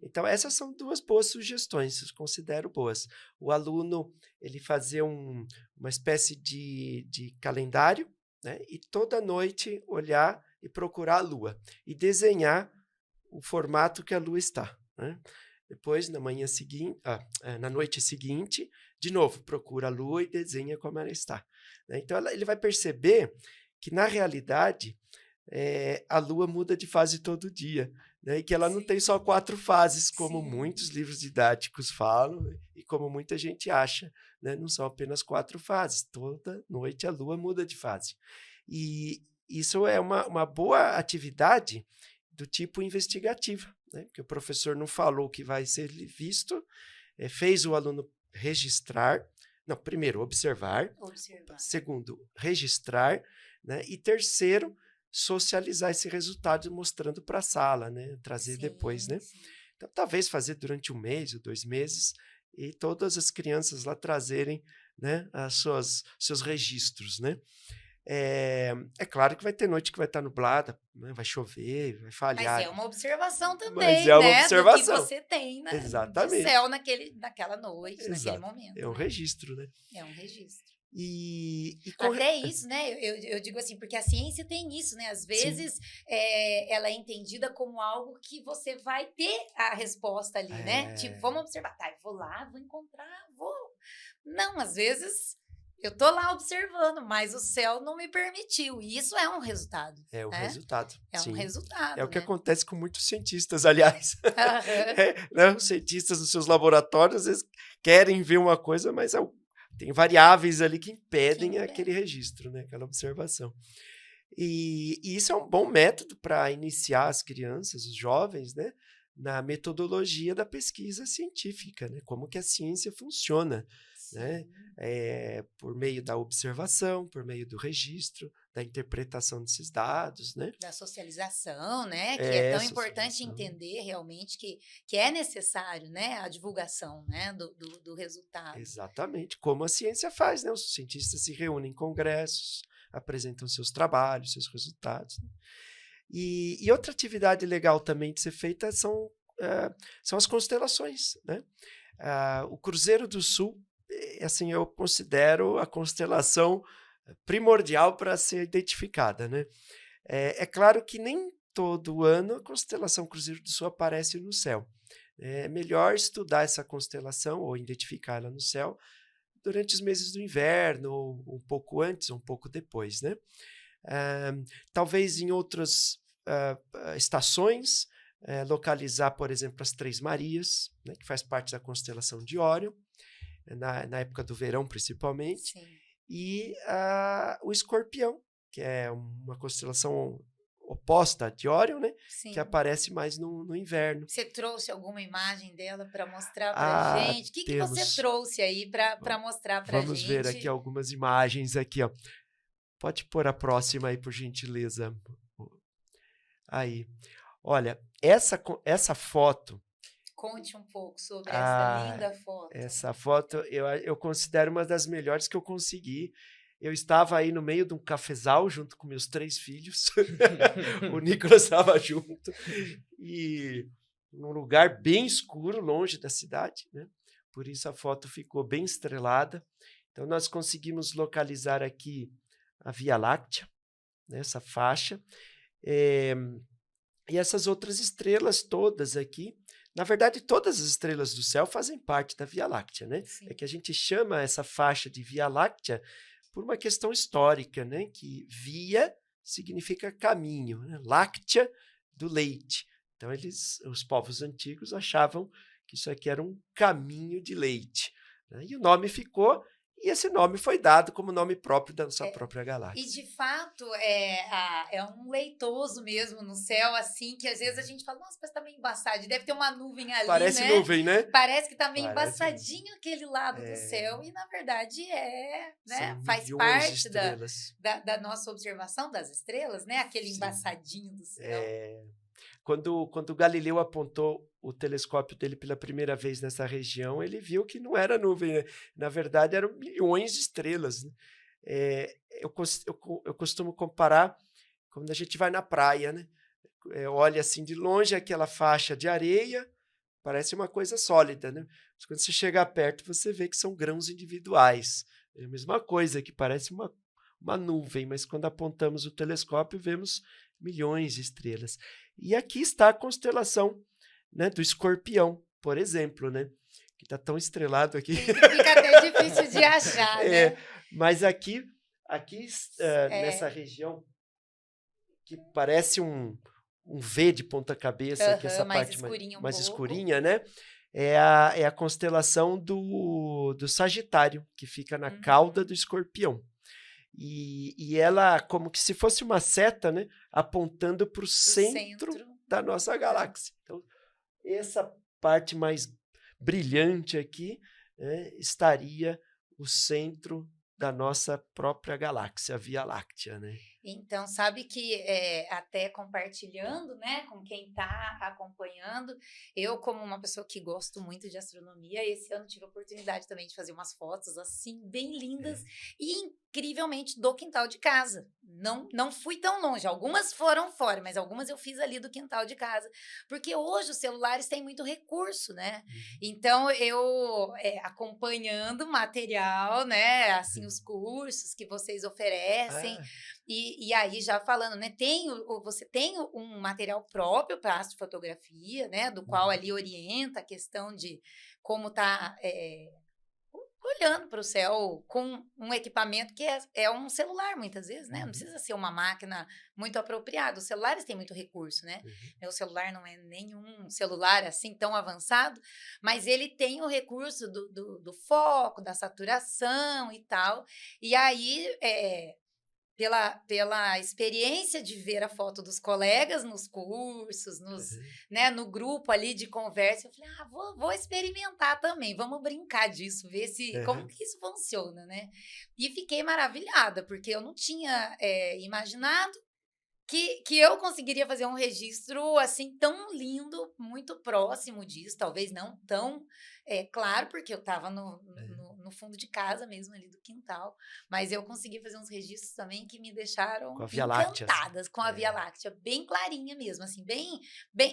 Então, essas são duas boas sugestões, eu considero boas. O aluno, ele fazer uma espécie de calendário, né, e toda noite olhar e procurar a Lua e desenhar o formato que a Lua está, né? Depois, na noite seguinte, de novo, procura a Lua e desenha como ela está. Então, ele vai perceber que, na realidade, a Lua muda de fase todo dia, né? E que ela não tem só 4 fases, como muitos livros didáticos falam e como muita gente acha, né? Não são apenas 4 fases. Toda noite a Lua muda de fase. E isso é uma boa atividade do tipo investigativa, né? Porque o professor não falou que vai ser visto, fez o aluno registrar, primeiro, observar. Segundo, registrar, né? E terceiro, socializar esse resultado mostrando para a sala, né? Trazer depois, né? Então, talvez fazer durante 1 mês ou 2 meses e todas as crianças lá trazerem, né, seus registros, né? É claro que vai ter noite que vai estar nublada, né, vai chover, vai falhar. Mas é uma observação também, Mas é uma né? observação. Do que você tem, né, de Exatamente. céu naquela noite, naquele Exato. momento. É um né? registro, né? É um registro. Até isso, né? Eu digo assim, porque a ciência tem isso, né? Às vezes ela é entendida como algo que você vai ter a resposta ali, né? Tipo, vamos observar, tá, eu vou lá, vou encontrar, vou. Não, às vezes eu tô lá observando, mas o céu não me permitiu. E isso é um resultado. É um né? resultado. É sim. um resultado. É o que né? acontece com muitos cientistas, aliás. Né? Os cientistas nos seus laboratórios, às vezes, querem ver uma coisa, mas tem variáveis ali que impedem aquele registro, né? Aquela observação. E isso é um bom método para iniciar as crianças, os jovens, né? Na metodologia da pesquisa científica, né? Como que a ciência funciona, né? Por meio da observação, por meio do registro, da interpretação desses dados, né? Da socialização, né? Que é tão importante entender realmente que é necessário, né? A divulgação, né? Do resultado. Exatamente, como a ciência faz, né? Os cientistas se reúnem em congressos, apresentam seus trabalhos, seus resultados, né? E outra atividade legal também de ser feita são as constelações, né? O Cruzeiro do Sul, assim, eu considero a constelação primordial para ser identificada, né? É claro que nem todo ano a constelação Cruzeiro do Sul aparece no céu. É melhor estudar essa constelação ou identificá-la no céu durante os meses do inverno, ou um pouco antes, ou um pouco depois, né? Talvez em outras estações, localizar, por exemplo, as Três Marias, né, que faz parte da constelação de Órion, na época do verão, principalmente. Sim. E o Escorpião, que é uma constelação oposta de Órion, né? Sim. Que aparece mais no inverno. Você trouxe alguma imagem dela para mostrar para gente? O que você trouxe aí para mostrar para gente? Vamos ver aqui algumas imagens aqui, ó. Pode pôr a próxima aí, por gentileza. Aí. Olha, essa foto... Conte um pouco sobre essa linda foto. Essa foto eu considero uma das melhores que eu consegui. Eu estava aí no meio de um cafezal junto com meus 3 filhos. O Nicolas estava junto. E num lugar bem escuro, longe da cidade, né? Por isso a foto ficou bem estrelada. Então nós conseguimos localizar aqui a Via Láctea, né? Essa faixa. E essas outras estrelas todas aqui. Na verdade, todas as estrelas do céu fazem parte da Via Láctea, né? Sim. É que a gente chama essa faixa de Via Láctea por uma questão histórica, né? Que via significa caminho, né? Láctea, do leite. Então, os povos antigos achavam que isso aqui era um caminho de leite, né? E o nome ficou, e esse nome foi dado como nome próprio da nossa própria galáxia. E, de fato, é um leitoso mesmo no céu, assim, que às vezes a gente fala, nossa, mas tá meio embaçado, deve ter uma nuvem ali, Parece né? Nuvem, né? Parece que tá meio embaçadinho aquele lado do céu, e na verdade né? Faz parte da nossa observação das estrelas, né? Aquele embaçadinho do céu. Quando Galileu apontou o telescópio dele pela primeira vez nessa região, ele viu que não era nuvem, né? Na verdade, eram milhões de estrelas, né? Eu costumo comparar quando a gente vai na praia, né? Olha assim de longe aquela faixa de areia, parece uma coisa sólida, né? Mas quando você chega perto, você vê que são grãos individuais. É a mesma coisa, que parece uma nuvem, mas quando apontamos o telescópio, vemos milhões de estrelas. E aqui está a constelação, né, do Escorpião, por exemplo, né? Que está tão estrelado aqui. Fica até difícil de achar, né? Mas aqui nessa região, que parece um V de ponta cabeça, que essa parte mais escurinha, né? É a constelação do Sagitário, que fica na cauda do Escorpião. E ela, como que se fosse uma seta, né, apontando para o centro da nossa galáxia. Então, essa parte mais brilhante aqui, né, estaria o centro da nossa própria galáxia, a Via Láctea, né? Então, sabe que até compartilhando, né, com quem está acompanhando, eu, como uma pessoa que gosto muito de astronomia, esse ano tive a oportunidade também de fazer umas fotos, assim, bem lindas e incrivelmente do quintal de casa. Não fui tão longe, algumas foram fora, mas algumas eu fiz ali do quintal de casa, porque hoje os celulares têm muito recurso, né? Então, eu acompanhando o material, né, assim, os cursos que vocês oferecem, e aí, já falando, né, você tem um material próprio para astrofotografia, né, do qual ali orienta a questão de como tá olhando para o céu com um equipamento que é um celular, muitas vezes, né? Não precisa ser uma máquina muito apropriada. Os celulares têm muito recurso, né? Meu celular não é nenhum celular assim tão avançado, mas ele tem o recurso do foco, da saturação e tal. E aí, pela experiência de ver a foto dos colegas nos cursos, né, no grupo ali de conversa, eu falei, vou experimentar também, vamos brincar disso, ver como que isso funciona, né? E fiquei maravilhada, porque eu não tinha imaginado que eu conseguiria fazer um registro assim tão lindo, muito próximo disso, talvez não tão claro, porque eu estava no fundo de casa mesmo, ali do quintal, mas eu consegui fazer uns registros também que me deixaram com a Via Láctea, encantadas com a Via Láctea, bem clarinha mesmo, assim, bem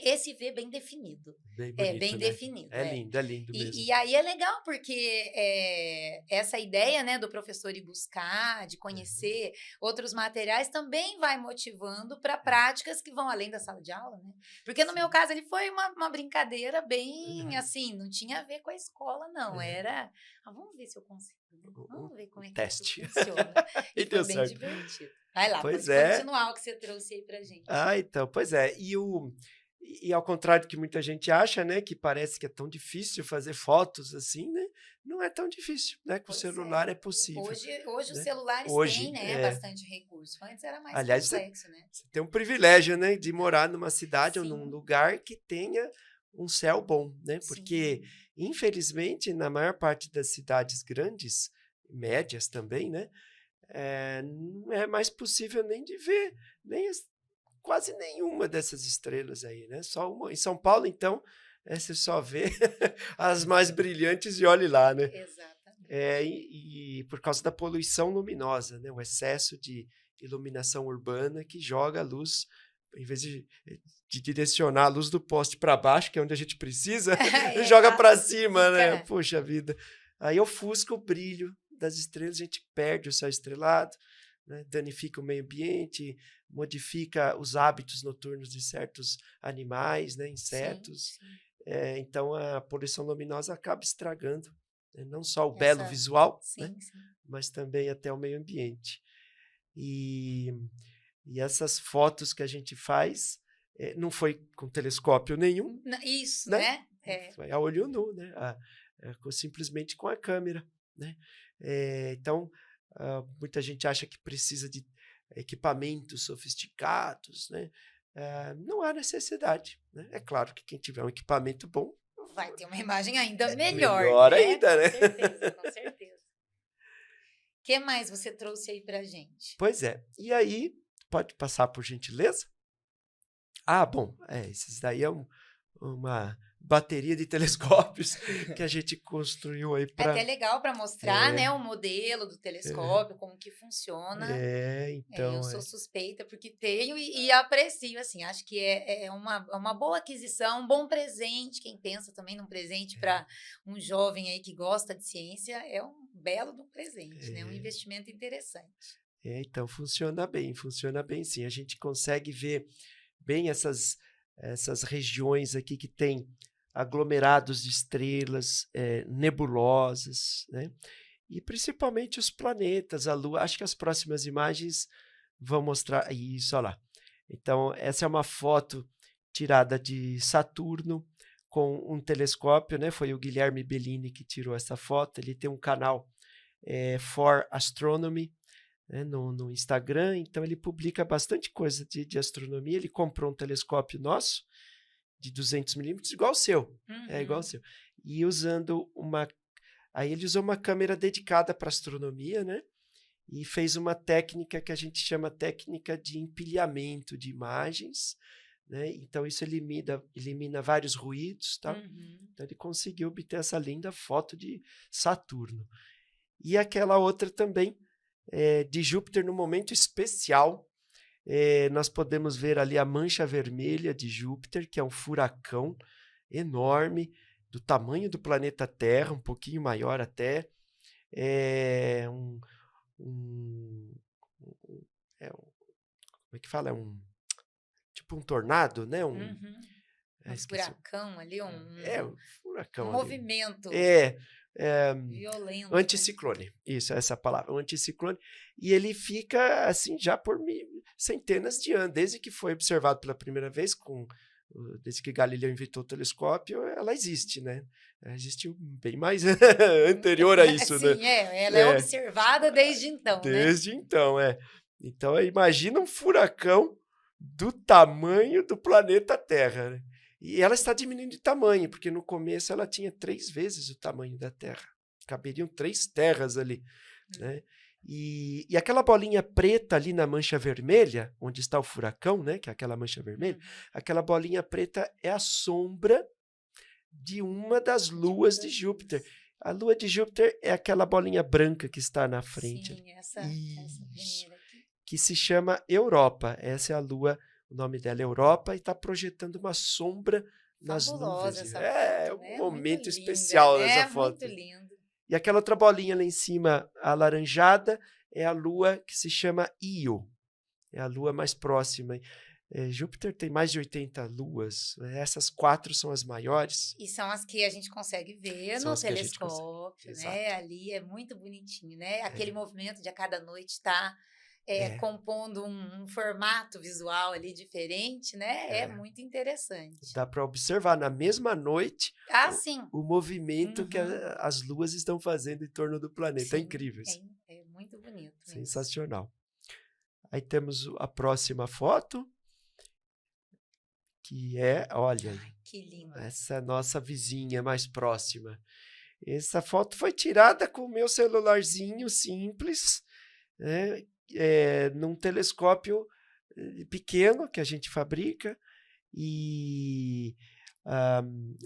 esse V bem definido. Bem bonito, bem né? definido. É lindo mesmo. E aí é legal, porque essa ideia, né, do professor ir buscar, de conhecer outros materiais, também vai motivando para práticas que vão além da sala de aula, né? Porque no meu caso, ele foi uma brincadeira bem, assim, não tinha a ver com a escola, não. Era, vamos ver se eu consigo, né? Vamos ver como é que isso funciona. E foi bem divertido. Vai lá, pode continuar o que você trouxe aí pra gente. Então, pois é. E ao contrário do que muita gente acha, né, que parece que é tão difícil fazer fotos assim, né? Não é tão difícil, né? Com o celular é possível. Hoje né? os celulares têm, né, bastante recurso. Antes era mais complexo, né? Você tem um privilégio, né, de morar numa cidade ou num lugar que tenha um céu bom, né? Porque, infelizmente, na maior parte das cidades grandes, médias também, né? Não é mais possível nem de ver quase nenhuma dessas estrelas aí, né? Só uma. Em São Paulo, então, você só vê as mais brilhantes e olhe lá, né? Exatamente. E por causa da poluição luminosa, né? O excesso de iluminação urbana que joga a luz, em vez de direcionar a luz do poste para baixo, que é onde a gente precisa, joga para cima, né? Puxa vida. Aí ofusca o brilho das estrelas, a gente perde o céu estrelado, né? Danifica o meio ambiente, modifica os hábitos noturnos de certos animais, né? Insetos. Então, a poluição luminosa acaba estragando, né? Não só o belo visual, né? Mas também até o meio ambiente. E essas fotos que a gente faz, não foi com telescópio nenhum. Isso, né? Foi a olho nu, né? Simplesmente com a câmera, né? Então, muita gente acha que precisa de equipamentos sofisticados, né? Não há necessidade, né? É claro que quem tiver um equipamento bom vai ter uma imagem ainda melhor. Melhor ainda, né? Com certeza. O que mais você trouxe aí pra gente? Pois é. E aí, pode passar por gentileza? Bom, esses daí é uma bateria de telescópios que a gente construiu aí para... É até legal para mostrar, né, o modelo do telescópio, como que funciona. Então... eu sou suspeita porque tenho e aprecio, assim, acho que é uma boa aquisição, um bom presente, quem pensa também num presente para um jovem aí que gosta de ciência, é um belo de um presente, né, um investimento interessante. Então funciona bem sim, a gente consegue ver bem essas regiões aqui que tem aglomerados de estrelas, nebulosas, né? E principalmente os planetas, a Lua. Acho que as próximas imagens vão mostrar isso, olha lá. Então, essa é uma foto tirada de Saturno com um telescópio, né? Foi o Guilherme Bellini que tirou essa foto. Ele tem um canal For Astronomy, né, no Instagram, então ele publica bastante coisa de astronomia. Ele comprou um telescópio nosso de 200 milímetros, igual o seu, igual o seu, e usando aí ele usou uma câmera dedicada para astronomia, né, e fez uma técnica que a gente chama técnica de empilhamento de imagens, né? Então, isso elimina vários ruídos, tá? Então, ele conseguiu obter essa linda foto de Saturno. E aquela outra também, de Júpiter no momento especial, nós podemos ver ali a mancha vermelha de Júpiter, que é um furacão enorme, do tamanho do planeta Terra, um pouquinho maior até. Como é que fala? Tipo um tornado, né? Um furacão ali, um furacão um ali. movimento violento. Anticiclone, isso, essa é a palavra, um anticiclone. E ele fica assim já por centenas de anos, desde que foi observado pela primeira vez, desde que Galileu inventou o telescópio, ela existe, né? Ela existiu bem mais anterior a isso, Sim, né? Ela é observada desde então, Desde então, Então, imagina um furacão do tamanho do planeta Terra, né? E ela está diminuindo de tamanho, porque no começo ela tinha 3 vezes o tamanho da Terra. Caberiam 3 terras ali, né? E aquela bolinha preta ali na mancha vermelha, onde está o furacão, né? Que é aquela mancha vermelha, aquela bolinha preta é a sombra de uma das luas de Júpiter. A lua de Júpiter é aquela bolinha branca que está na frente. Sim, essa primeira aqui. Que se chama Europa. Essa é a lua, o nome dela é Europa, e está projetando uma sombra nas Fabulosa nuvens. Essa foto, um né? momento Muito especial linda, nessa foto. Muito lindo. E aquela outra bolinha lá em cima, alaranjada, é a lua que se chama Io. É a lua mais próxima. Júpiter tem mais de 80 luas. Essas 4 são as maiores. E são as que a gente consegue ver no telescópio, né? Ali é muito bonitinho, né? Aquele movimento de a cada noite estar compondo um formato visual ali diferente, né? É muito interessante. Dá para observar na mesma noite o movimento que as luas estão fazendo em torno do planeta. É incrível isso. É muito bonito. Sensacional. Aí temos a próxima foto, que olha, que lindo. Essa é a nossa vizinha mais próxima. Essa foto foi tirada com o meu celularzinho simples, né? Num telescópio pequeno que a gente fabrica, e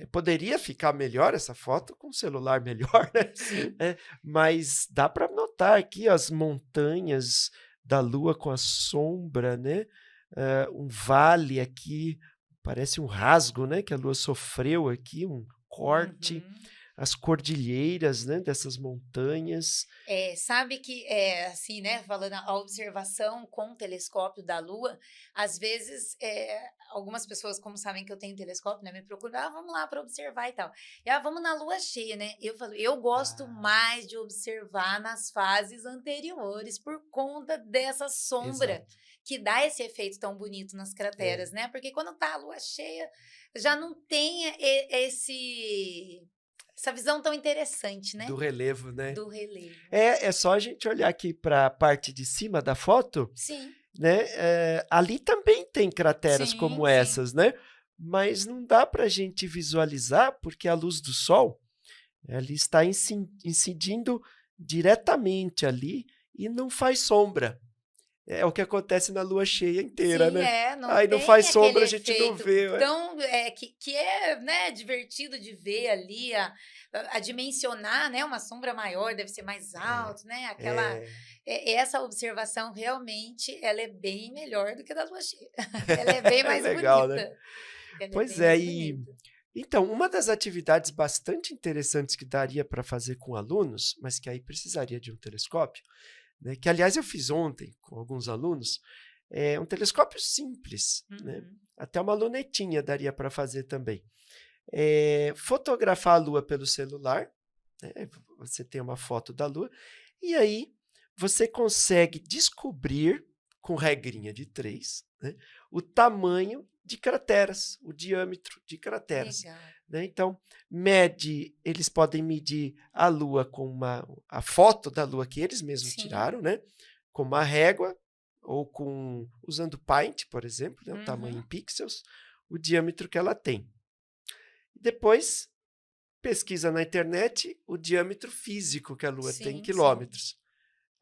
poderia ficar melhor essa foto com um celular melhor, né? Mas dá para notar aqui as montanhas da Lua com a sombra, né? Um vale aqui, parece um rasgo, né? Que a Lua sofreu aqui, um corte. As cordilheiras, né, dessas montanhas. Sabe que, assim, né, falando a observação com o telescópio da Lua, às vezes, algumas pessoas, como sabem que eu tenho telescópio, né, me procuram, vamos lá para observar e tal. E, vamos na Lua cheia, né? Eu falo, eu gosto mais de observar nas fases anteriores, por conta dessa sombra que dá esse efeito tão bonito nas crateras, né? Porque quando tá a Lua cheia, já não tem essa visão tão interessante, né? Do relevo, né? Do relevo. É só a gente olhar aqui para a parte de cima da foto. Sim. Né? Ali também tem crateras como essas, né? Mas não dá para a gente visualizar porque a luz do Sol ali está incidindo diretamente ali e não faz sombra. É o que acontece na lua cheia inteira, né? Não não faz sombra, a gente não vê. Então, que é, né, divertido de ver ali, a dimensionar, né? Uma sombra maior deve ser mais alto, né? Essa observação realmente, ela é bem melhor do que a da lua cheia. Ela é bem mais legal, bonita. Né? Pois é, então, uma das atividades bastante interessantes que daria para fazer com alunos, mas que aí precisaria de um telescópio, né, que, aliás, eu fiz ontem com alguns alunos, um telescópio simples, né? Até uma lunetinha daria para fazer também. Fotografar a Lua pelo celular, né? Você tem uma foto da Lua, e aí você consegue descobrir, com regrinha de 3, né, o tamanho de crateras, o diâmetro de crateras. Né? Então, eles podem medir a Lua com a foto da Lua que eles mesmos tiraram, né? Com uma régua ou usando Paint, por exemplo, né? O tamanho em pixels, o diâmetro que ela tem. Depois, pesquisa na internet o diâmetro físico que a Lua tem em quilômetros.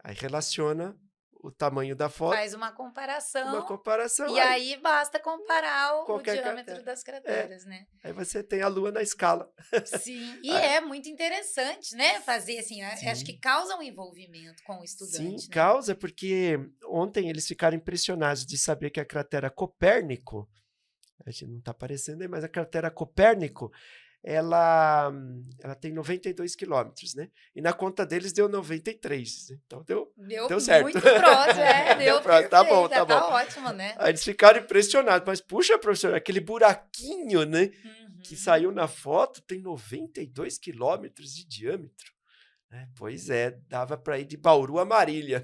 Aí relaciona o tamanho da foto. Faz uma comparação. Uma comparação. E aí basta comparar o qualquer diâmetro cratera. das crateras, né? Aí você tem a Lua na escala. Sim, e é muito interessante, né? Fazer assim, acho que causa um envolvimento com o estudante. Sim, né? causa, porque ontem eles ficaram impressionados de saber que a cratera Copérnico, a gente não está aparecendo aí, mas a cratera Copérnico, ela tem 92 quilômetros, né? E na conta deles deu 93, então deu certo. Muito próximo, deu próximo. Tá bom, perfeito, tá bom. Tá ótimo, né? Aí eles ficaram impressionados, mas puxa, professor, aquele buraquinho, né, que saiu na foto tem 92 quilômetros de diâmetro. Pois é, dava para ir de Bauru a Marília.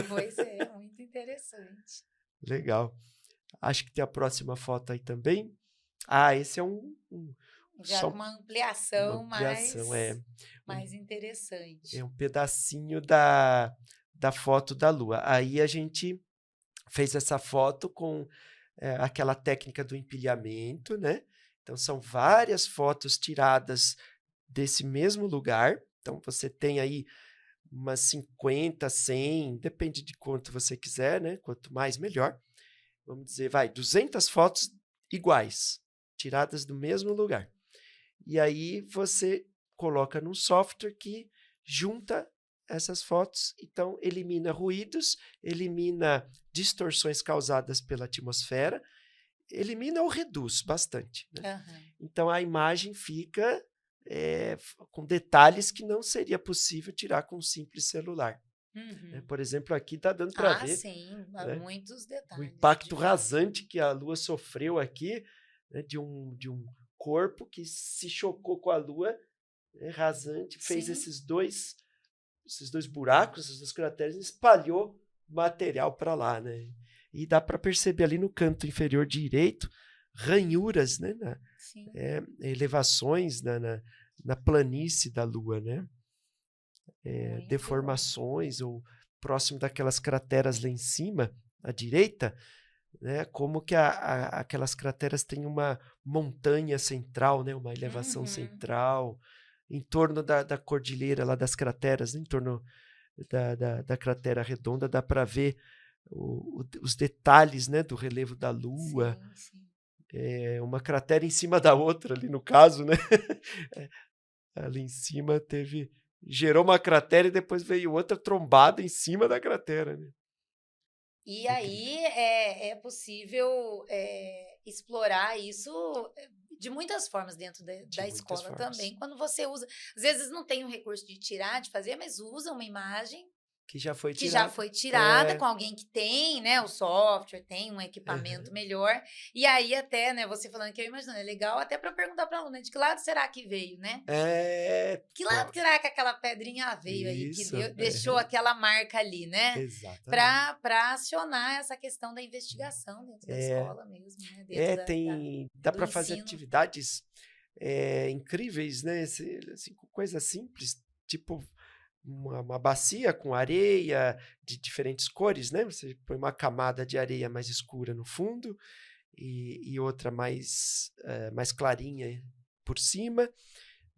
Pois é, muito interessante. Legal. Acho que tem a próxima foto aí também. Esse é já só uma ampliação, mais um, interessante. É um pedacinho da foto da Lua. Aí a gente fez essa foto com aquela técnica do empilhamento, né? Então, são várias fotos tiradas desse mesmo lugar. Então, você tem aí umas 50, 100, depende de quanto você quiser, né? Quanto mais, melhor. Vamos dizer, 200 fotos iguais, tiradas do mesmo lugar. E aí você coloca num software que junta essas fotos, então elimina ruídos, elimina distorções causadas pela atmosfera, elimina ou reduz bastante. Né? Então a imagem fica com detalhes que não seria possível tirar com um simples celular. Por exemplo, aqui está dando para ver. Sim, né? Muitos detalhes. O impacto rasante que a Lua sofreu aqui, né, de um corpo que se chocou com a Lua, rasante, fez esses dois buracos, essas duas crateras, e espalhou material para lá, né? E dá para perceber ali no canto inferior direito ranhuras, né? Elevações na planície da Lua, né? Deformações ou próximo daquelas crateras lá em cima, à direita, né, como que aquelas crateras têm uma montanha central, né, uma elevação central, em torno da cordilheira lá das crateras, em torno da cratera redonda, dá para ver os detalhes, né, do relevo da Lua. Uma cratera em cima da outra, ali no caso, né? Ali em cima gerou uma cratera e depois veio outra trombada em cima da cratera, né? E aí é possível explorar isso de muitas formas dentro da escola também. Quando você usa, às vezes não tem o recurso de tirar, de fazer, mas usa uma imagem que já foi tirada com alguém que tem, né, o software, tem um equipamento melhor. E aí até, né, você falando que eu imagino, é legal até para perguntar para a aluna, de que lado será que veio, né? Que lado será que aquela pedrinha veio aí, que deixou aquela marca ali, né? Exatamente. Para acionar essa questão da investigação dentro da escola mesmo, né? Dá para fazer atividades incríveis, né? Assim, coisas simples, tipo uma bacia com areia de diferentes cores, né? Você põe uma camada de areia mais escura no fundo e outra mais clarinha por cima,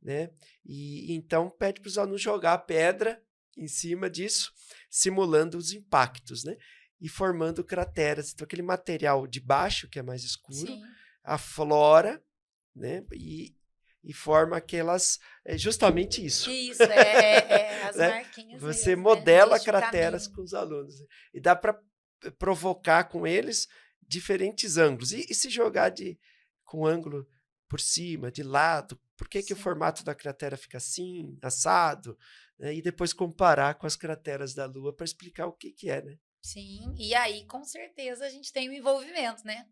né? E então pede para os alunos jogar a pedra em cima disso, simulando os impactos, né? E formando crateras. Então aquele material de baixo, que é mais escuro, aflora, né? E forma aquelas... justamente isso. Isso, as marquinhas. Você modela crateras com os alunos. E dá para provocar com eles diferentes ângulos. E se jogar com ângulo por cima, de lado, por que o formato da cratera fica assim, assado? Né? E depois comparar com as crateras da Lua para explicar o que é, né? Sim, e aí com certeza a gente tem um envolvimento, né?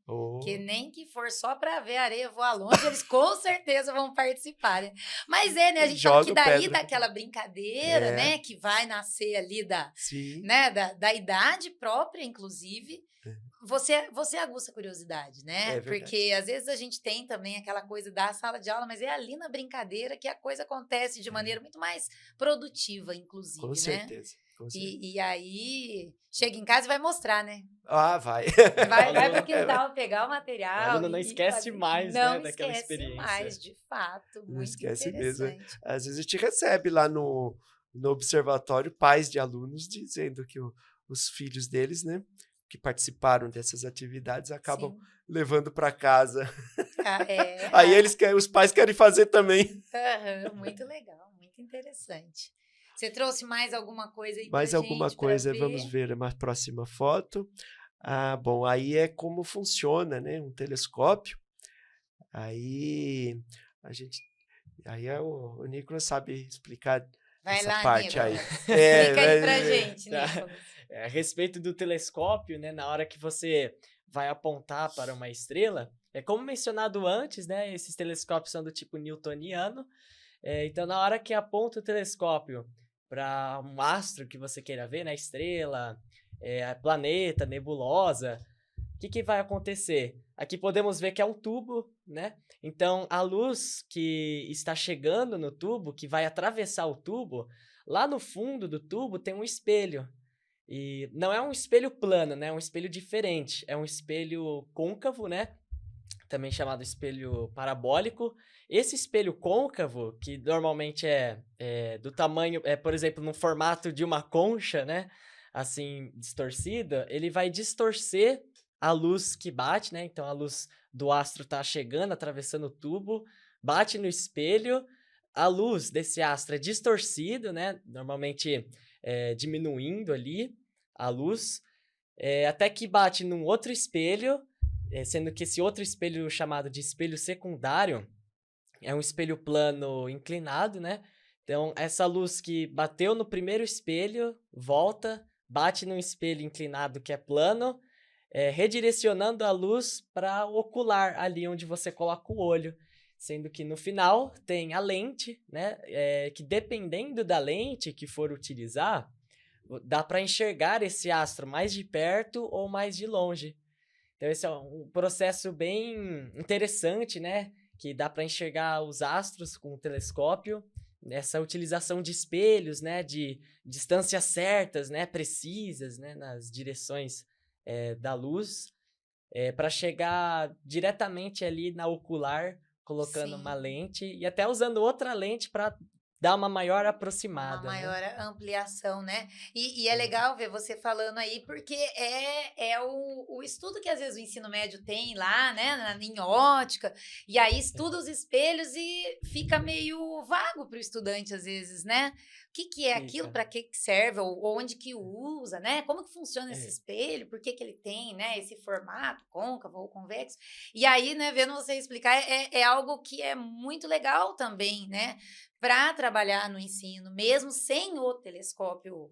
Que nem que for só para ver a areia voar longe, eles com certeza vão participar, né? Mas né? A gente fala que daí daquela brincadeira, né? Que vai nascer ali da idade própria, inclusive. Você aguça a curiosidade, né? Porque às vezes a gente tem também aquela coisa da sala de aula, mas é ali na brincadeira que a coisa acontece de maneira muito mais produtiva, inclusive, com certeza. E aí, chega em casa e vai mostrar, né? Vai. Vai pro quintal pegar o material. A aluna não esquece mais, né, daquela experiência. Não esquece mais, de fato. Não muito esquece mesmo. interessante. Às vezes a gente recebe lá no no observatório pais de alunos dizendo que os filhos deles, né, que participaram dessas atividades, acabam Sim. levando para casa. É, Aí os pais querem fazer também. muito legal, muito interessante. Você trouxe mais alguma coisa aí Mais pra alguma gente coisa, para vamos ver uma próxima foto. Bom, aí é como funciona, né, um telescópio. Aí o Nicolas sabe explicar Vai essa lá, parte aí. Nicolas. Explica aí pra gente, Tá. Nicolas. A respeito do telescópio, né, na hora que você vai apontar para uma estrela, como mencionado antes, né, esses telescópios são do tipo newtoniano, então na hora que aponta o telescópio para um astro que você queira ver, né, estrela, planeta, nebulosa, o que vai acontecer? Aqui podemos ver que é um tubo, né? Então, a luz que está chegando no tubo, que vai atravessar o tubo, lá no fundo do tubo tem um espelho. E não é um espelho plano, né? É um espelho diferente. É um espelho côncavo, né? Também chamado espelho parabólico. Esse espelho côncavo, que normalmente é do tamanho, por exemplo, no formato de uma concha, né? Assim, distorcida, ele vai distorcer a luz que bate, né? Então a luz do astro está chegando, atravessando o tubo, bate no espelho, a luz desse astro é distorcida, né? Normalmente diminuindo ali a luz, até que bate num outro espelho, sendo que esse outro espelho chamado de espelho secundário é um espelho plano inclinado, né? Então, essa luz que bateu no primeiro espelho, volta, bate num espelho inclinado que é plano, redirecionando a luz para o ocular, ali onde você coloca o olho. Sendo que no final tem a lente, né? Que dependendo da lente que for utilizar, dá para enxergar esse astro mais de perto ou mais de longe. Então, esse é um processo bem interessante, né? Que dá para enxergar os astros com o telescópio, essa utilização de espelhos, né? De distâncias certas, né? Precisas, né? Nas direções da luz, para chegar diretamente ali na ocular, colocando Sim. uma lente e até usando outra lente para dar uma maior aproximada. Uma maior né? ampliação, né? E é legal ver você falando aí, porque é o estudo que às vezes o ensino médio tem lá, né, em ótica, e aí estuda os espelhos e fica meio vago para o estudante às vezes, né? O que é aquilo, para que serve, ou onde que usa, né? Como que funciona esse espelho, por que ele tem, né, esse formato côncavo ou convexo? E aí, né, vendo você explicar, é algo que é muito legal também, né? Para trabalhar no ensino, mesmo sem o telescópio,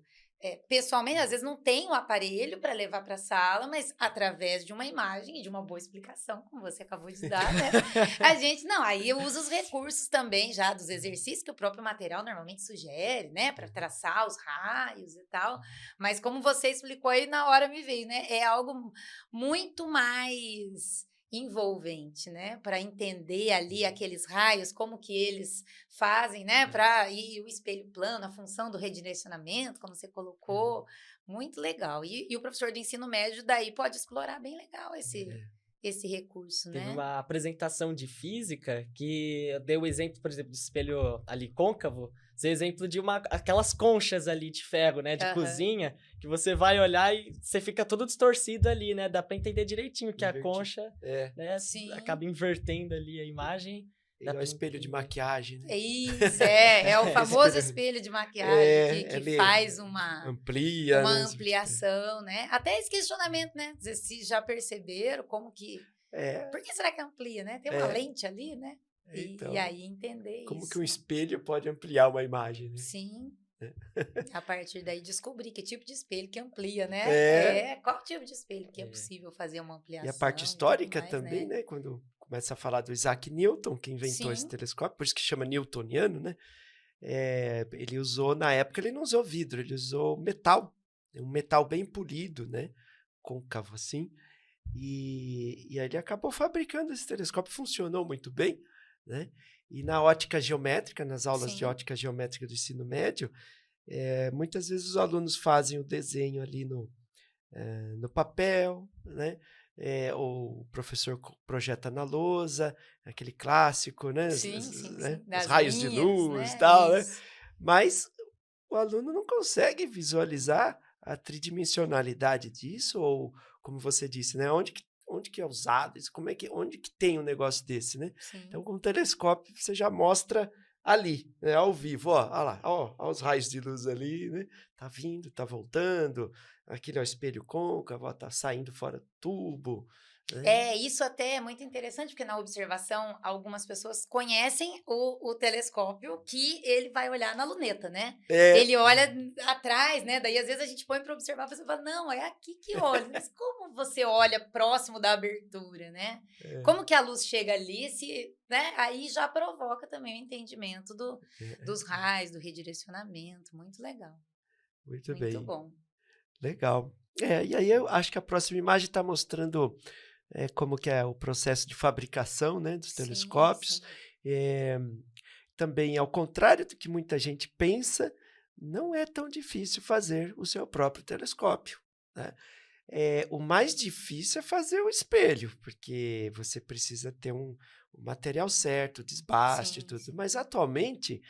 pessoalmente, às vezes não tem o aparelho para levar para a sala, mas através de uma imagem e de uma boa explicação, como você acabou de dar, né? A gente, não, aí eu uso os recursos também já dos exercícios que o próprio material normalmente sugere, né? Para traçar os raios e tal, mas como você explicou aí, na hora me veio, né? É algo muito mais envolvente, né, para entender ali aqueles raios, como que eles fazem, né, e o espelho plano, a função do redirecionamento, como você colocou, muito legal. E o professor do ensino médio daí pode explorar bem legal esse recurso, Teve né? uma apresentação de física que eu dei o exemplo, por exemplo, do espelho ali côncavo, ser exemplo de aquelas conchas ali de ferro, né, de cozinha, que você vai olhar e você fica todo distorcido ali, né, dá para entender direitinho que a concha, né, acaba invertendo ali a imagem. É o espelho de maquiagem, né? Isso, é o famoso espelho de maquiagem que faz uma ampliação, né? Até esse questionamento, né? Se já perceberam como que... Por que será que amplia, né? Tem uma lente ali, né? Então, e aí entender como isso. que um espelho pode ampliar uma imagem, né? Sim. A partir daí descobrir que tipo de espelho que amplia, né? Qual tipo de espelho que é possível fazer uma ampliação. E a parte histórica mais, também, né? Quando começa a falar do Isaac Newton, que inventou esse telescópio, por isso que chama newtoniano, né? Ele usou, na época, ele não usou vidro, ele usou metal, um metal bem polido, né? Côncavo assim. E aí ele acabou fabricando esse telescópio, funcionou muito bem, né? E na ótica geométrica, nas aulas de ótica geométrica do ensino médio, muitas vezes os alunos fazem o desenho ali no papel, né? Ou o professor projeta na lousa, aquele clássico, né? Sim. Os raios de luz e tal, né? Mas aluno não consegue visualizar a tridimensionalidade disso, ou, como você disse, né? Onde que é usado isso? Onde que tem um negócio desse, né? Sim. Então, com o telescópio, você já mostra ali, né, ao vivo, ó lá, ó os raios de luz ali, né? Tá vindo, tá voltando, aquele é o espelho côncavo, ó, tá saindo fora do tubo, né? Isso até é muito interessante, porque na observação, algumas pessoas conhecem o telescópio que ele vai olhar na luneta, né? Ele olha atrás, né? Daí, às vezes, a gente põe para observar, a pessoa fala, não, é aqui que olha. Mas como você olha próximo da abertura, né? Como que a luz chega ali, né? Aí já provoca também o entendimento dos raios, do redirecionamento. Muito legal. Muito bem. Muito bom. Legal. E aí eu acho que a próxima imagem está mostrando como que é o processo de fabricação, né, dos telescópios. Sim. Também, ao contrário do que muita gente pensa, não é tão difícil fazer o seu próprio telescópio, né? O mais difícil é fazer o espelho, porque você precisa ter o material certo, o desbaste e tudo. Sim. Mas, atualmente,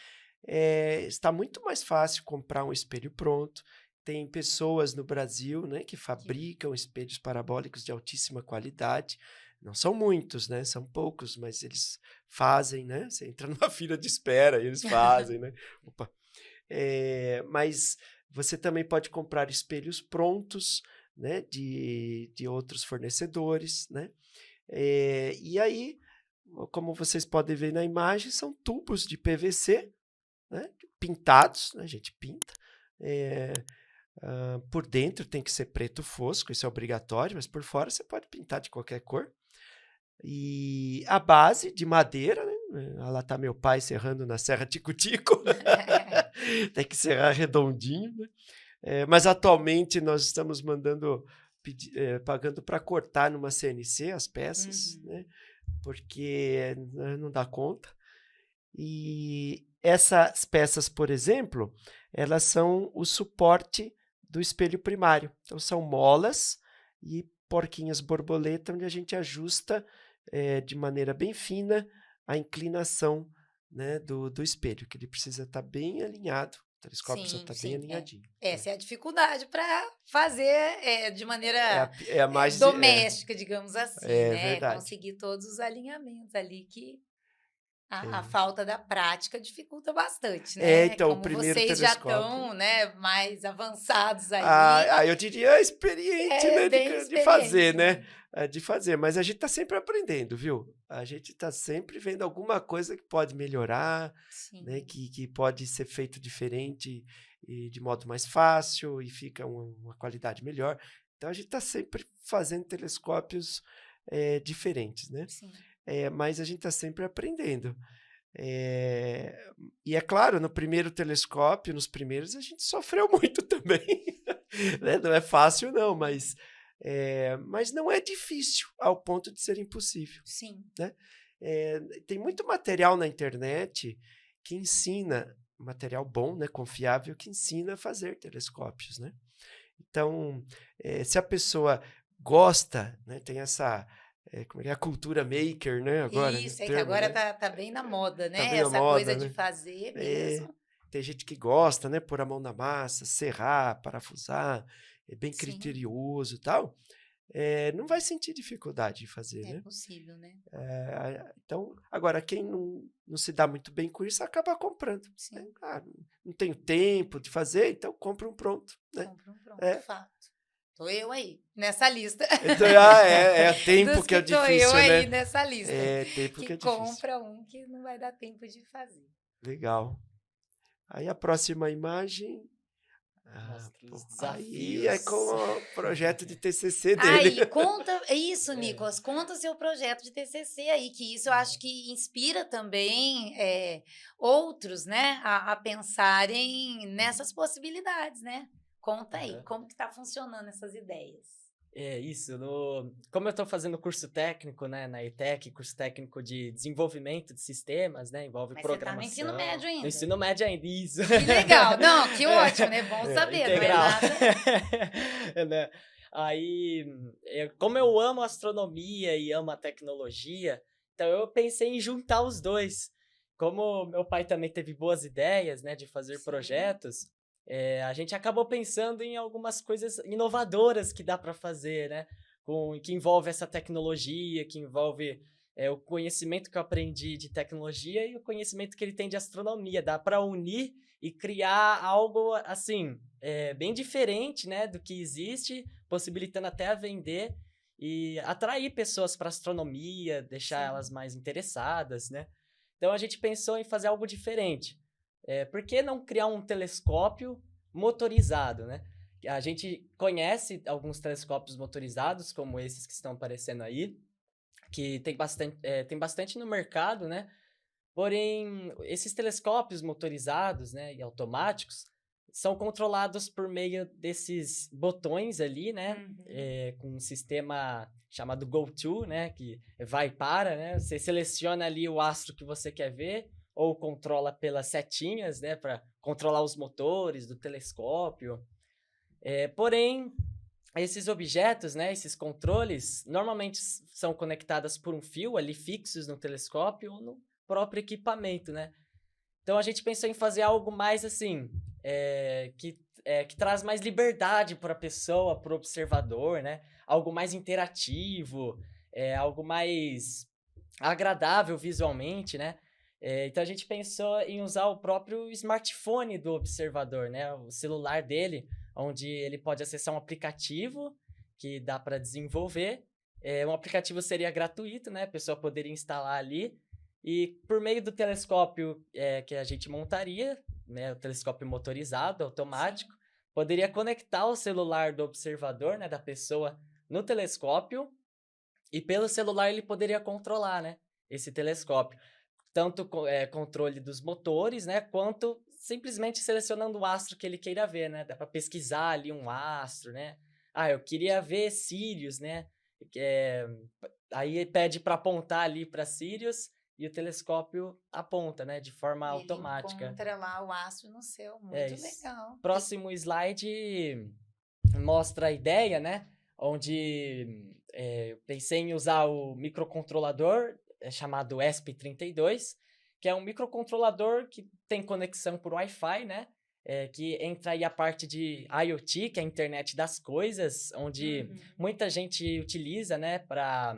está muito mais fácil comprar um espelho pronto. Tem pessoas no Brasil, né, que fabricam espelhos parabólicos de altíssima qualidade. Não são muitos, né? São poucos, mas eles fazem, né? Você entra numa fila de espera e eles fazem, né? Opa. Mas você também pode comprar espelhos prontos, né, de outros fornecedores, né? E aí, como vocês podem ver na imagem, são tubos de PVC, né, pintados, né? A gente pinta. Por dentro tem que ser preto fosco, isso é obrigatório, mas por fora você pode pintar de qualquer cor. E a base de madeira, né? Lá está meu pai serrando na Serra Tico-Tico. Tem que serrar redondinho, né? Mas atualmente nós estamos pagando para cortar numa CNC as peças, né? Porque não dá conta. E essas peças, por exemplo, elas são o suporte do espelho primário. Então, são molas e porquinhas borboleta, onde a gente ajusta de maneira bem fina a inclinação, né, do espelho, que ele precisa estar bem alinhado. O telescópio precisa estar bem alinhadinho. Essa é a dificuldade para fazer de maneira mais doméstica, digamos assim, né? Verdade. Conseguir todos os alinhamentos ali que a falta da prática dificulta bastante, né? Então, como o primeiro vocês telescópio... já estão, né, mais avançados ali. Eu diria experiente, né, de fazer, né? De fazer, mas a gente está sempre aprendendo, viu? A gente está sempre vendo alguma coisa que pode melhorar, né? Que pode ser feito diferente e de modo mais fácil e fica uma qualidade melhor. Então, a gente está sempre fazendo telescópios diferentes, né? Sim. Mas a gente está sempre aprendendo. E é claro, no primeiro telescópio, nos primeiros, a gente sofreu muito também. Né? Não é fácil, não, mas não é difícil ao ponto de ser impossível. Sim. Né? Tem muito material na internet que ensina, material bom, né, confiável, que ensina a fazer telescópios. Né? Então, se a pessoa gosta, né, tem essa... como é a cultura maker, né? Agora, isso, que agora tá bem na moda, né? Tá essa moda, coisa né? de fazer mesmo. Tem gente que gosta, né? Pôr a mão na massa, serrar, parafusar, é bem criterioso e tal. Não vai sentir dificuldade de fazer, né? É possível, né? Então, agora, quem não se dá muito bem com isso, acaba comprando. Sim. Né? Não tenho tempo de fazer, então compra um pronto. Né? Compra um pronto, fato. Tô eu aí, nessa lista. Então, tempo que é difícil, né? Tô eu aí nessa lista. Tempo que é difícil. Compra um que não vai dar tempo de fazer. Legal. Aí a próxima imagem... Aí é com o projeto de TCC dele. Conta isso, Nicolas, conta seu projeto de TCC aí, que isso eu acho que inspira também outros, né, a pensarem nessas possibilidades, né? Conta aí, como que tá funcionando essas ideias? Como eu estou fazendo curso técnico, né, na ETEC, curso técnico de desenvolvimento de sistemas, né, envolve programação. Mas você tá no ensino médio ainda. No ensino médio ainda, isso. Que legal, não, que ótimo, né, bom saber, integral. Não é nada... Aí, como eu amo astronomia e amo a tecnologia, então eu pensei em juntar os dois. Como meu pai também teve boas ideias, né, de fazer projetos, a gente acabou pensando em algumas coisas inovadoras que dá para fazer, né? Que envolve essa tecnologia, que envolve o conhecimento que eu aprendi de tecnologia e o conhecimento que ele tem de astronomia. Dá para unir e criar algo, assim, bem diferente, né, do que existe, possibilitando até a vender e atrair pessoas para astronomia, deixar elas mais interessadas, né? Então, a gente pensou em fazer algo diferente. Por que não criar um telescópio motorizado, né? A gente conhece alguns telescópios motorizados, como esses que estão aparecendo aí, que tem bastante no mercado, né? Porém, esses telescópios motorizados, né, e automáticos, são controlados por meio desses botões ali, né? Com um sistema chamado Go-To, né? Que vai e para, né? Você seleciona ali o astro que você quer ver, ou controla pelas setinhas, né? Para controlar os motores do telescópio. Porém, esses objetos, né, esses controles, normalmente são conectados por um fio ali fixos no telescópio ou no próprio equipamento, né? Então a gente pensou em fazer algo mais assim, que traz mais liberdade para a pessoa, para o observador, né? Algo mais interativo, algo mais agradável visualmente, né? Então a gente pensou em usar o próprio smartphone do observador, né? O celular dele, onde ele pode acessar um aplicativo que dá para desenvolver. Um aplicativo seria gratuito, né? A pessoa poderia instalar ali. E por meio do telescópio que a gente montaria, né? O telescópio motorizado, automático, poderia conectar o celular do observador, né? Da pessoa no telescópio. E pelo celular ele poderia controlar, né? Esse telescópio. Tanto controle dos motores, né, quanto simplesmente selecionando o astro que ele queira ver, né? Dá para pesquisar ali um astro, né? Ah, eu queria ver Sirius, né? Aí pede para apontar ali para Sirius e o telescópio aponta, né? De forma automática. Ele encontra lá o astro no céu, muito Isso. legal. Próximo slide mostra a ideia, né? Onde eu pensei em usar o microcontrolador chamado ESP32, que é um microcontrolador que tem conexão por Wi-Fi, né? Que entra aí a parte de IoT, que é a internet das coisas, onde muita gente utiliza, né, para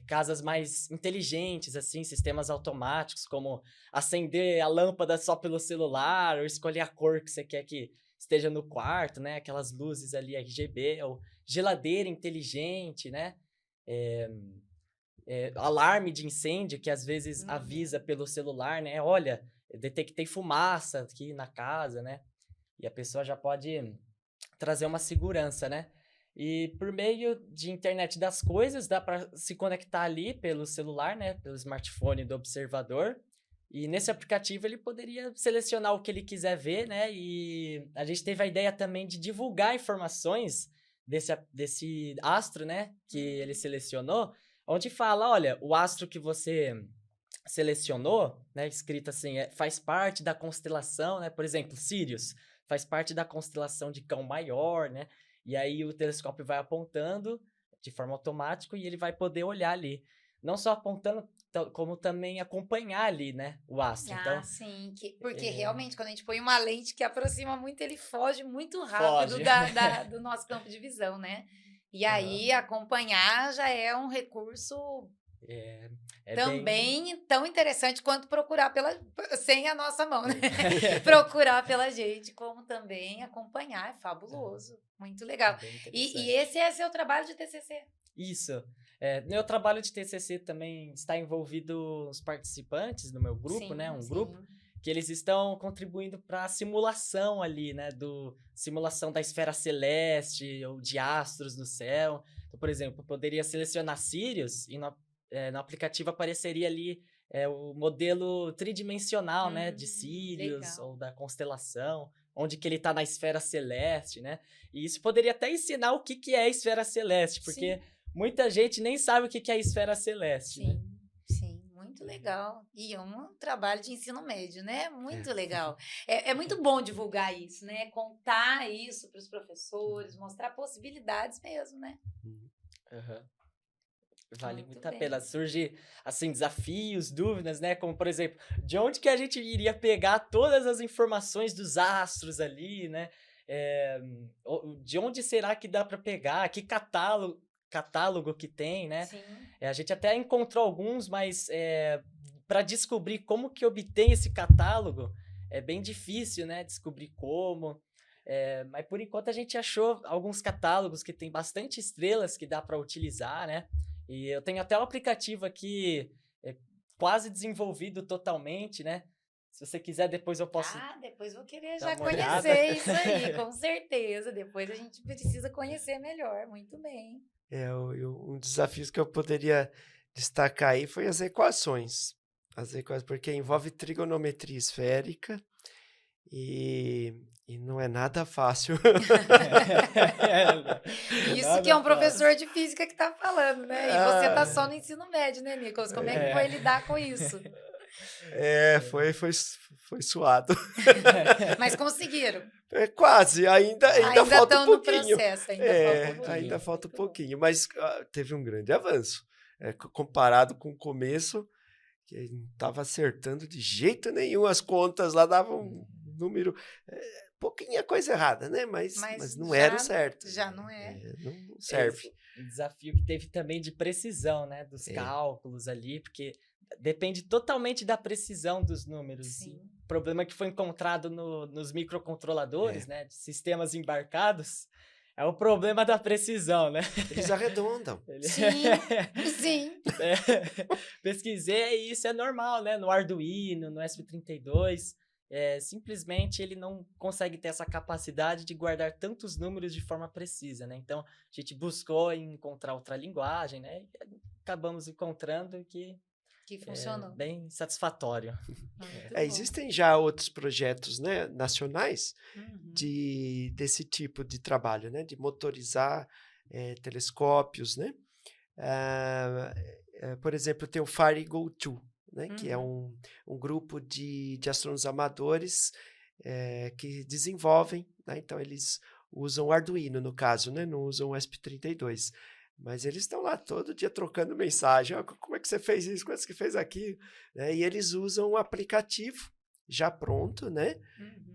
casas mais inteligentes, assim, sistemas automáticos, como acender a lâmpada só pelo celular, ou escolher a cor que você quer que esteja no quarto, né? Aquelas luzes ali RGB, ou geladeira inteligente, né? Alarme de incêndio, que às vezes avisa pelo celular, né? Olha, detectei fumaça aqui na casa, né? E a pessoa já pode trazer uma segurança, né? E por meio de internet das coisas, dá para se conectar ali pelo celular, né? Pelo smartphone do observador. E nesse aplicativo ele poderia selecionar o que ele quiser ver, né? E a gente teve a ideia também de divulgar informações desse astro, né? Que ele selecionou, onde fala, olha, o astro que você selecionou, né? Escrito assim, faz parte da constelação, né? Por exemplo, Sirius faz parte da constelação de Cão Maior, né? E aí o telescópio vai apontando de forma automática e ele vai poder olhar ali. Não só apontando, como também acompanhar ali, né, o astro. Então, sim, porque realmente quando a gente põe uma lente que aproxima muito, ele foge muito rápido foge. do nosso campo de visão, né? E aí acompanhar já é um recurso também tão interessante quanto procurar sem a nossa mão, né? Procurar pela gente, como também acompanhar, é fabuloso, muito legal. E esse é seu trabalho de TCC? Isso. Meu trabalho de TCC também está envolvido os participantes do meu grupo, né? Grupo que eles estão contribuindo para a simulação ali, né? Simulação da esfera celeste ou de astros no céu. Então, por exemplo, eu poderia selecionar Sirius e no aplicativo apareceria ali o modelo tridimensional, né? De Sirius ou da constelação, onde que ele está na esfera celeste, né? E isso poderia até ensinar o que é a esfera celeste, porque muita gente nem sabe o que é a esfera celeste, né? Sim, muito legal. E é um trabalho de ensino médio, né? Muito legal. É muito bom divulgar isso, né? Contar isso para os professores, mostrar possibilidades mesmo, né? Vale Muito muito a bem. pena. Surge, assim, desafios, dúvidas, né? Como, por exemplo, de onde que a gente iria pegar todas as informações dos astros ali, né? De onde será que dá para pegar? Que catálogo que tem, né? Sim. A gente até encontrou alguns, mas para descobrir como que obtém esse catálogo é bem difícil, né? Descobrir como. Mas por enquanto a gente achou alguns catálogos que tem bastante estrelas que dá para utilizar, né? E eu tenho até um aplicativo aqui quase desenvolvido totalmente, né? Se você quiser, depois eu posso Depois vou querer dar já uma olhada. conhecer isso aí, com certeza. Depois a gente precisa conhecer melhor. Muito bem. Um desafio que eu poderia destacar aí foi as equações. As equações, porque envolve trigonometria esférica e não é nada fácil. Isso que é um professor de física que está falando, né? E você está só no ensino médio, né, Nicolas? Como é que foi lidar com isso? Foi suado. Mas conseguiram. Quase, ainda falta um estão no pouquinho. processo, ainda falta um pouquinho. Ainda falta um Muito bom. pouquinho, mas teve um grande avanço. Comparado com o começo, que não estava acertando de jeito nenhum as contas, lá dava um número, pouquinha coisa errada, né? Mas não era o certo. Já não é. Não serve. Um desafio que teve também de precisão, né? Dos cálculos ali, porque depende totalmente da precisão dos números. Sim. O problema que foi encontrado nos microcontroladores, né? De sistemas embarcados, é o problema da precisão, né? Eles arredondam. Sim. Pesquisei e isso é normal, né? No Arduino, no ESP32, simplesmente ele não consegue ter essa capacidade de guardar tantos números de forma precisa, né? Então, a gente buscou encontrar outra linguagem, né? E acabamos encontrando que funcionou. Bem satisfatório. Existem já outros projetos, né, nacionais desse tipo de trabalho, né? De motorizar telescópios, né? Por exemplo, tem o FireGo2, né? Que é um grupo de astrônomos amadores que desenvolvem, né? Então, eles usam o Arduino, no caso, né? Não usam o ESP32. Mas eles estão lá todo dia trocando mensagem. Como é que você fez isso? Como é que você fez aquilo? E eles usam um aplicativo já pronto, né?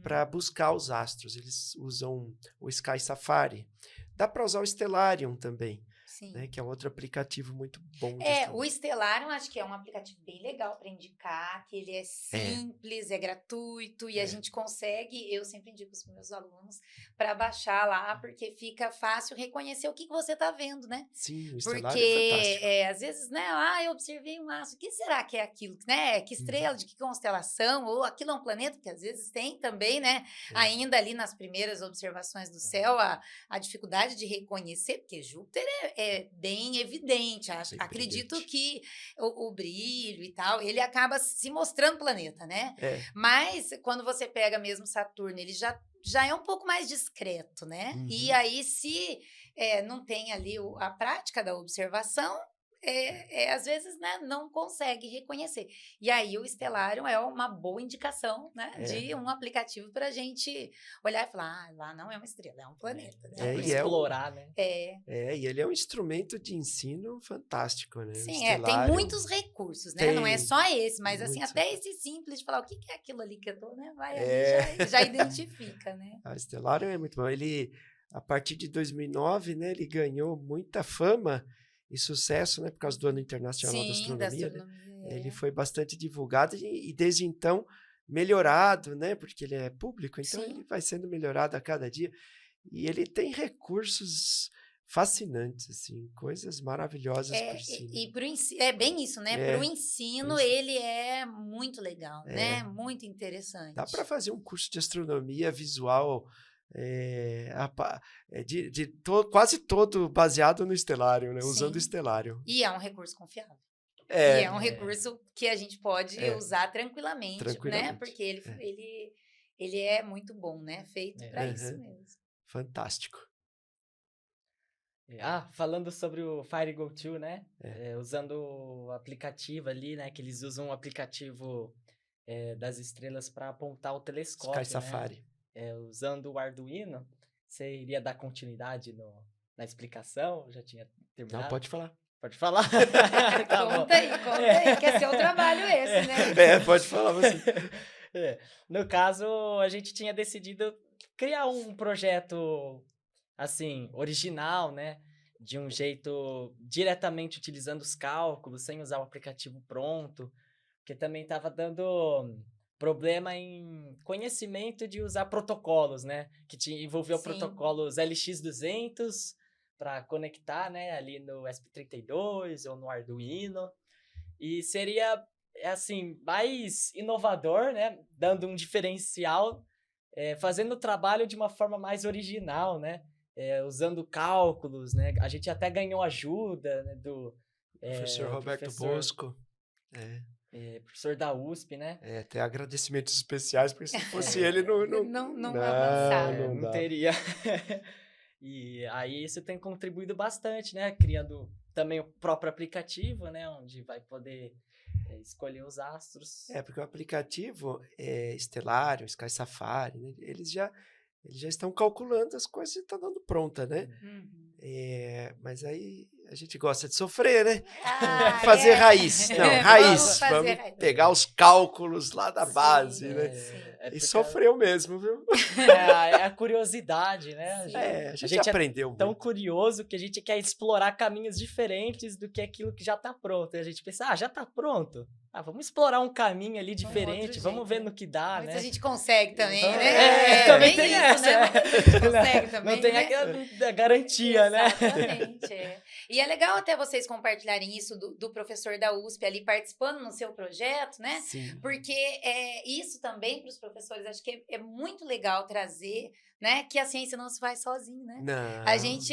Para buscar os astros. Eles usam o Sky Safari. Dá para usar o Stellarium também. Sim. Né, que é outro aplicativo muito bom. O Stellarium acho que é um aplicativo bem legal para indicar, que ele é simples, é gratuito e a gente consegue, eu sempre indico para os meus alunos para baixar lá, porque fica fácil reconhecer o que você está vendo, né? Sim, o Stellarium é fantástico. Porque às vezes, né, eu observei um astro, o que será que é aquilo, né? Que estrela, de que constelação, ou aquilo é um planeta, que às vezes tem também, né? Ainda ali nas primeiras observações do céu, a dificuldade de reconhecer, porque Júpiter é bem evidente, acredito que o brilho e tal, ele acaba se mostrando planeta, né? Mas quando você pega mesmo Saturno, ele já é um pouco mais discreto, né? E aí, se não tem ali a prática da observação, às vezes, né, não consegue reconhecer. E aí o Stellarium é uma boa indicação, né, de um aplicativo para a gente olhar e falar, lá não é uma estrela, é um planeta. Né? Explorar, né? E ele é um instrumento de ensino fantástico, né? Sim, tem muitos recursos, né? Não é só esse, mas assim, até esse simples de falar o que é aquilo ali que eu tô, né? Vai ali, já identifica, né? O Stellarium é muito bom. Ele, a partir de 2009, né, ele ganhou muita fama e sucesso, né, por causa do Ano Internacional da Astronomia. Né? Ele foi bastante divulgado e desde então melhorado, né, porque ele é público, então ele vai sendo melhorado a cada dia. E ele tem recursos fascinantes, assim, coisas maravilhosas para o ensino. E pro é bem isso, né? Para o ensino, ele é muito legal, né? Muito interessante. Dá para fazer um curso de astronomia visual quase todo baseado no Stellarium, né? Usando o Stellarium. E é um recurso confiável. E é um recurso que a gente pode usar tranquilamente, né? Porque ele é muito bom, né? Feito para isso mesmo. Fantástico. Falando sobre o FireGo2, né? Usando o aplicativo ali, né? Que eles usam um aplicativo das estrelas para apontar o telescópio. Sky Safari. Usando o Arduino, você iria dar continuidade na explicação? Já tinha terminado? Não, pode falar. Pode falar? Tá conta aí, que é seu trabalho esse, né? Pode falar você. No caso, a gente tinha decidido criar um projeto, assim, original, né? De um jeito diretamente utilizando os cálculos, sem usar o aplicativo pronto, porque também estava dando problema em conhecimento de usar protocolos, né? Que envolveu protocolos LX200 para conectar, né? Ali no ESP32 ou no Arduino. E seria, assim, mais inovador, né? Dando um diferencial, fazendo o trabalho de uma forma mais original, né? Usando cálculos, né? A gente até ganhou ajuda, né? Do professor Roberto Bosco. Professor da USP, né? Até agradecimentos especiais, porque se fosse ele, não avançava. Não teria. E aí isso tem contribuído bastante, né? Criando também o próprio aplicativo, né? Onde vai poder escolher os astros. Porque o aplicativo Stellarium, Sky Safari, né? Eles já estão calculando as coisas e está dando pronta, né? Mas aí a gente gosta de sofrer, né? Fazer raiz. Não, raiz. Vamos pegar os cálculos lá da base, né? E sofreu mesmo, viu? É a curiosidade, né? A gente aprendeu muito. Tão curioso que a gente quer explorar caminhos diferentes do que aquilo que já está pronto. E a gente pensa, já está pronto. Vamos explorar um caminho ali diferente, vamos ver no que dá, né? Mas a gente consegue também, né? Também tem isso, essa. Né? A gente consegue também, não tem a garantia, né? Exatamente. E é legal até vocês compartilharem isso do professor da USP ali participando no seu projeto, né? Sim. Porque isso também para os professores, acho que é muito legal trazer, né? Que a ciência não se faz sozinha, né? Não, a gente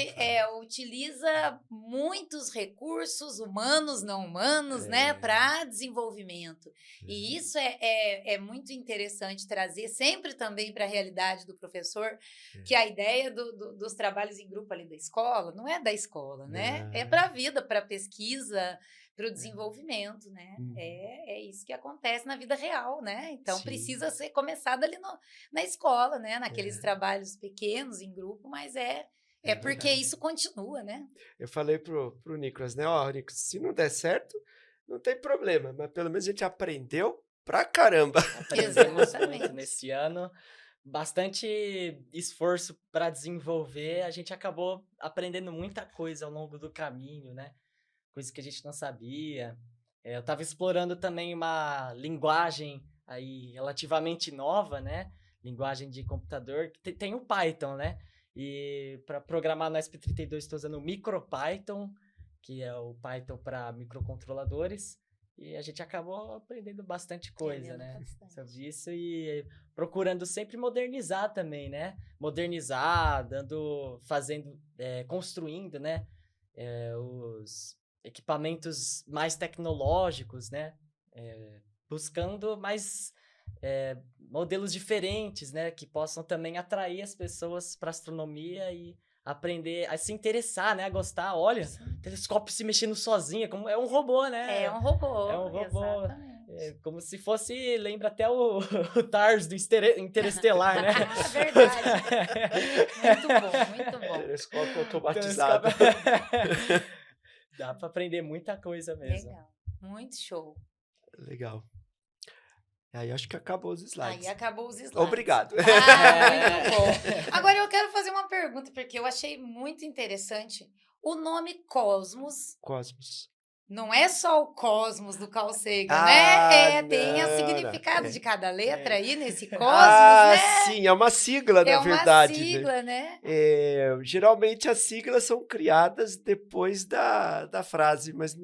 utiliza muitos recursos humanos, não humanos, né? Para desenvolvimento. E isso é muito interessante trazer sempre também para a realidade do professor, que a ideia dos trabalhos em grupo ali da escola não é da escola, né? É para a vida, para a pesquisa, para o desenvolvimento, né? É isso que acontece na vida real, né? Então, precisa ser começado ali na escola, né? Naqueles trabalhos pequenos, em grupo, mas porque isso continua, né? Eu falei pro Nicolas, né? Nicolas, se não der certo, não tem problema, mas pelo menos a gente aprendeu pra caramba. Aprendemos muito nesse ano. Bastante esforço para desenvolver, a gente acabou aprendendo muita coisa ao longo do caminho, né? Coisas que a gente não sabia. Eu estava explorando também uma linguagem aí relativamente nova, né? Linguagem de computador, que tem o Python, né? E para programar no ESP32 estou usando o MicroPython, que é o Python para microcontroladores. E a gente acabou aprendendo bastante coisa, né? Sobre isso e procurando sempre modernizar também, né? Modernizar, construindo, né? Os equipamentos mais tecnológicos, né? Buscando mais modelos diferentes, né? Que possam também atrair as pessoas para a astronomia e aprender a se interessar, né? A gostar. Olha, o telescópio se mexendo sozinho, como é um robô, né? É um robô. Exatamente. Como se fosse, lembra até o TARS do Interestelar, né? Verdade. Muito bom, muito bom. Telescópio automatizado. Dá para aprender muita coisa mesmo. Legal, muito show. Legal. Aí acho que acabou os slides. Aí acabou os slides. Obrigado. Muito bom. Agora eu quero fazer uma pergunta, porque eu achei muito interessante. O nome Cosmos. Cosmos. Não é só o cosmos do Carl Sagan, né? Tem o significado de cada letra aí nesse cosmos, né? Sim, é uma sigla, na verdade. É uma sigla, né? Geralmente as siglas são criadas depois da frase, mas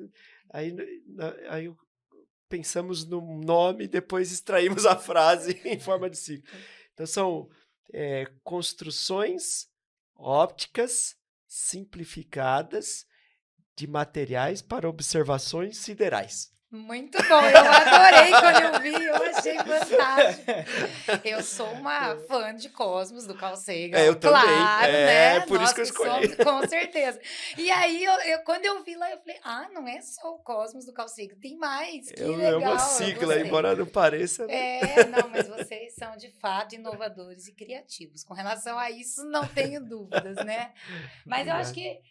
aí pensamos no nome e depois extraímos a frase em forma de sigla. Então são construções ópticas simplificadas de materiais para observações siderais. Muito bom, eu adorei quando eu vi, eu achei fantástico. Eu sou uma fã de Cosmos, do Carl Sagan. Eu também. Claro, né? Por isso que eu escolhi. Com certeza. E aí, quando eu vi lá, eu falei, não é só o Cosmos do Carl Sagan, tem mais, que legal. É uma sigla, embora não pareça. Não, mas vocês são, de fato, inovadores e criativos. Com relação a isso, não tenho dúvidas, né? Mas eu acho que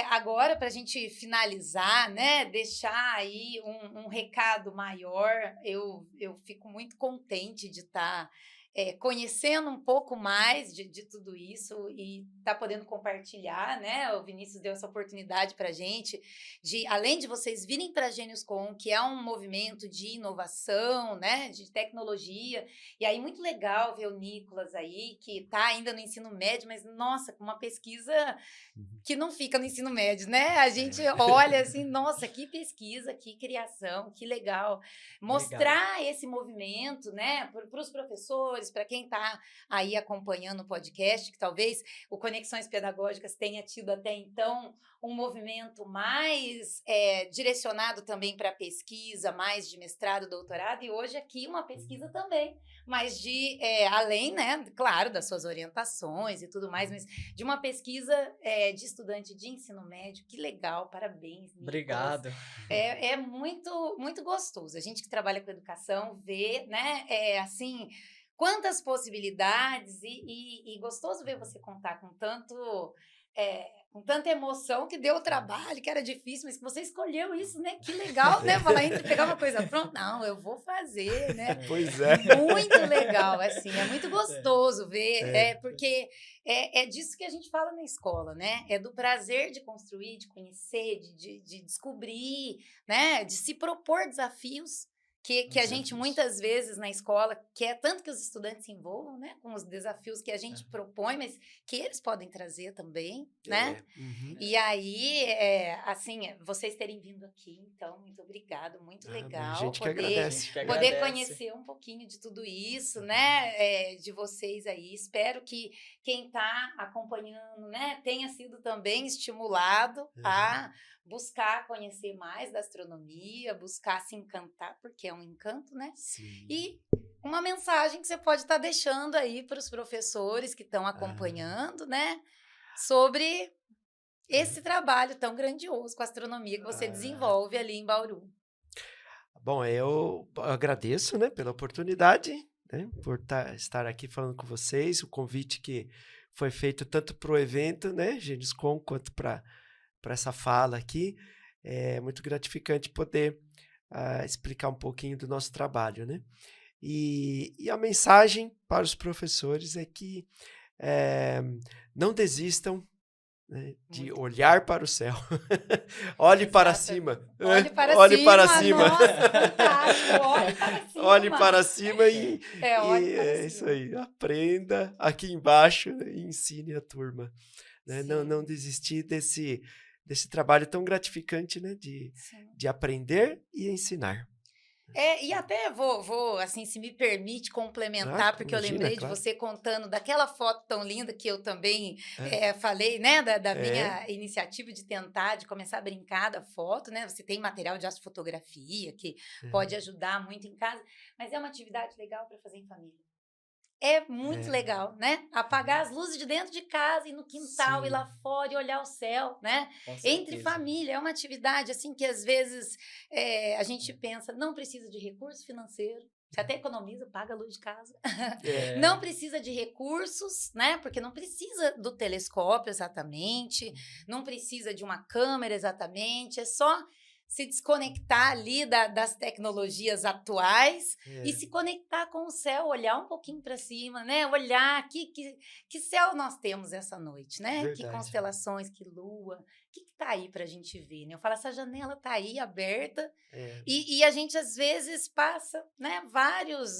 Agora, para a gente finalizar, né, deixar aí um recado maior, eu fico muito contente de estar conhecendo um pouco mais de tudo isso e estar podendo compartilhar, né? O Vinícius deu essa oportunidade para a gente, além de vocês virem para a GeniusCon, que é um movimento de inovação, né, de tecnologia, e aí muito legal ver o Nicolas aí, que está ainda no ensino médio, mas, nossa, com uma pesquisa que não fica no ensino médio, né? A gente olha assim, nossa, que pesquisa, que criação, que legal. Mostrar esse movimento, né, para os professores, para quem está aí acompanhando o podcast, que talvez o Conexões Pedagógicas tenha tido até então um movimento mais direcionado também para pesquisa, mais de mestrado, doutorado, e hoje aqui uma pesquisa também, mas além, né, claro, das suas orientações e tudo mais, mas de uma pesquisa de estudante de ensino médio. Que legal, parabéns, Nicolas. Obrigado. É muito, muito gostoso. A gente que trabalha com educação vê, né, assim, quantas possibilidades e gostoso ver você contar com com tanta emoção, que deu o trabalho, que era difícil, mas que você escolheu isso, né? Que legal, né? Falar entre pegar uma coisa pronta. Não, eu vou fazer, né? Pois é. Muito legal, assim, é muito gostoso ver, porque é disso que a gente fala na escola, né? É do prazer de construir, de conhecer, de descobrir, né? De se propor desafios que a gente muitas vezes na escola quer tanto que os estudantes se envolvam, né, com os desafios que a gente propõe, mas que eles podem trazer também, né? E aí, assim, vocês terem vindo aqui, então, muito obrigado, muito legal. A gente que agradece. Poder conhecer um pouquinho de tudo isso, né, de vocês aí. Espero que quem está acompanhando, né, tenha sido também estimulado a buscar conhecer mais da astronomia, buscar se encantar, porque é um encanto, né? Sim. E uma mensagem que você pode estar deixando aí para os professores que estão acompanhando, né? Sobre esse trabalho tão grandioso com a astronomia que você desenvolve ali em Bauru. Bom, eu agradeço, né, pela oportunidade, né, por estar aqui falando com vocês, o convite que foi feito tanto para o evento, né, GeniusCon, quanto para essa fala aqui. É muito gratificante poder explicar um pouquinho do nosso trabalho, né? E a mensagem para os professores é que não desistam, né, de olhar para o céu. Olhe para cima. Olhe para Olhe cima. Para cima. Nossa, fantástico. Olhe para cima. Olhe para cima e olhe para cima. Isso aí. Aprenda aqui embaixo, né, e ensine a turma. Né? Não desistir desse trabalho tão gratificante, né, de aprender e ensinar. E até vou, assim, se me permite complementar, porque eu lembrei de você contando daquela foto tão linda que eu também falei, né, da minha iniciativa de começar a brincar da foto, né? Você tem material de astrofotografia que pode ajudar muito em casa, mas é uma atividade legal para fazer em família. É muito legal, né? Apagar as luzes de dentro de casa, ir no quintal, ir lá fora e olhar o céu, né? Entre família, é uma atividade assim que às vezes a gente pensa, não precisa de recurso financeiro, você até economiza, paga a luz de casa. Não precisa de recursos, né? Porque não precisa do telescópio exatamente, não precisa de uma câmera exatamente, é só se desconectar ali das tecnologias atuais e se conectar com o céu, olhar um pouquinho para cima, né? Olhar que céu nós temos essa noite, né? Verdade. Que constelações, que lua, o que está aí para a gente ver, né? Eu falo, essa janela está aí aberta e a gente às vezes passa, né, vários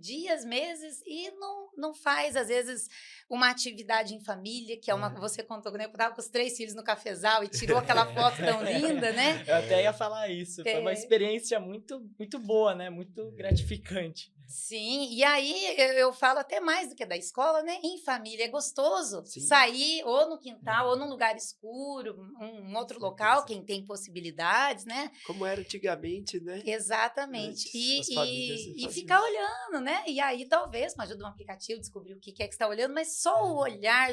dias, meses e não faz, às vezes, uma atividade em família, que é uma que você contou, né? Eu estava com os 3 filhos no cafezal e tirou aquela foto tão linda, né? Eu até ia falar isso. Foi uma experiência muito, muito boa, né? Muito gratificante. Sim, e aí eu falo até mais do que da escola, né? Em família é gostoso sair ou no quintal ou num lugar escuro, um outro local, quem tem possibilidades, né? Como era antigamente, né? Exatamente. Antes, e ficar olhando, né? E aí talvez com a ajuda de um aplicativo descobrir o que é que está olhando, mas só o olhar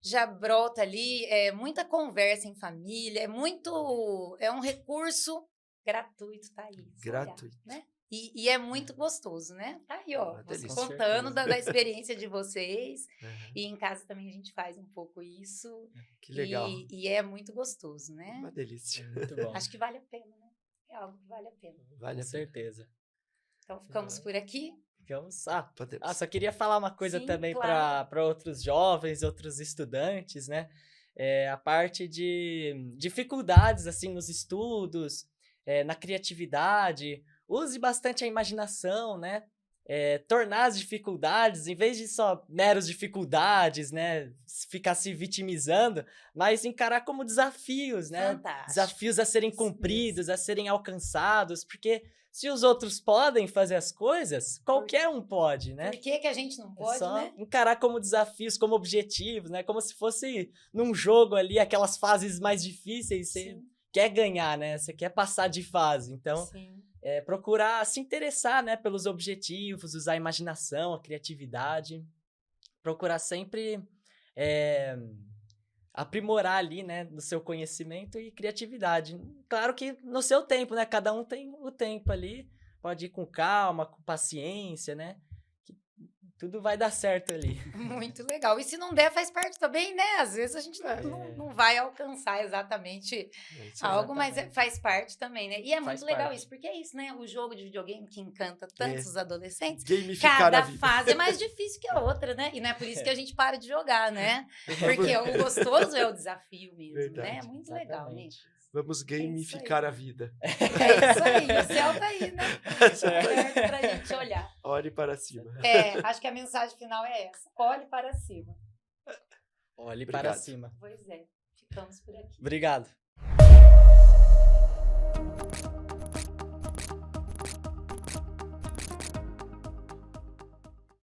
já brota ali, muita conversa em família, é um recurso gratuito, tá aí. Gratuito. Olhar, né? E é muito gostoso, né? Tá aí, ó, Uma vocês delícia. contando da experiência de vocês. Uhum. E em casa também a gente faz um pouco isso. Que legal. E é muito gostoso, né? Uma delícia. Muito bom. Acho que vale a pena, né? É algo que vale a pena. Vale Com a pena. certeza. Então ficamos por aqui. Vamos. Podemos. Só queria falar uma coisa Sim, também claro. para outros jovens, outros estudantes, né? A parte de dificuldades, assim, nos estudos, na criatividade. Use bastante a imaginação, né? Tornar as dificuldades, em vez de só meros dificuldades, né? Ficar se vitimizando, mas encarar como desafios, né? Fantástico. Desafios a serem cumpridos, a serem alcançados, porque se os outros podem fazer as coisas, qualquer um pode, né? Por que a gente não pode, Só né? encarar como desafios, como objetivos, né? Como se fosse num jogo ali, aquelas fases mais difíceis, você Sim, quer ganhar, né? Você quer passar de fase. Então, sim. procurar se interessar, né, pelos objetivos, usar a imaginação, a criatividade, procurar sempre aprimorar ali, né, no seu conhecimento e criatividade. Claro que no seu tempo, né, cada um tem o tempo ali, pode ir com calma, com paciência, né, que tudo vai dar certo ali. Muito legal. E se não der, faz parte também, né? Às vezes a gente não vai alcançar exatamente Isso aí. algo, mas Exatamente. faz parte também, né? E é Faz muito legal parte. isso, porque é isso, né? O jogo de videogame que encanta tantos os adolescentes. Gamificar Cada a vida. fase é mais difícil que a outra, né? E não é por isso que a gente para de jogar, né? Porque o gostoso é o desafio mesmo, né? É Verdade. muito legal, Exatamente. gente. Vamos gamificar a vida. É isso aí, o céu tá aí, né? Certo pra gente olhar. Olhe para cima. Acho que a mensagem final é essa. Olhe para cima. Olhe para Obrigado. cima. Pois é, ficamos por aqui. Obrigado.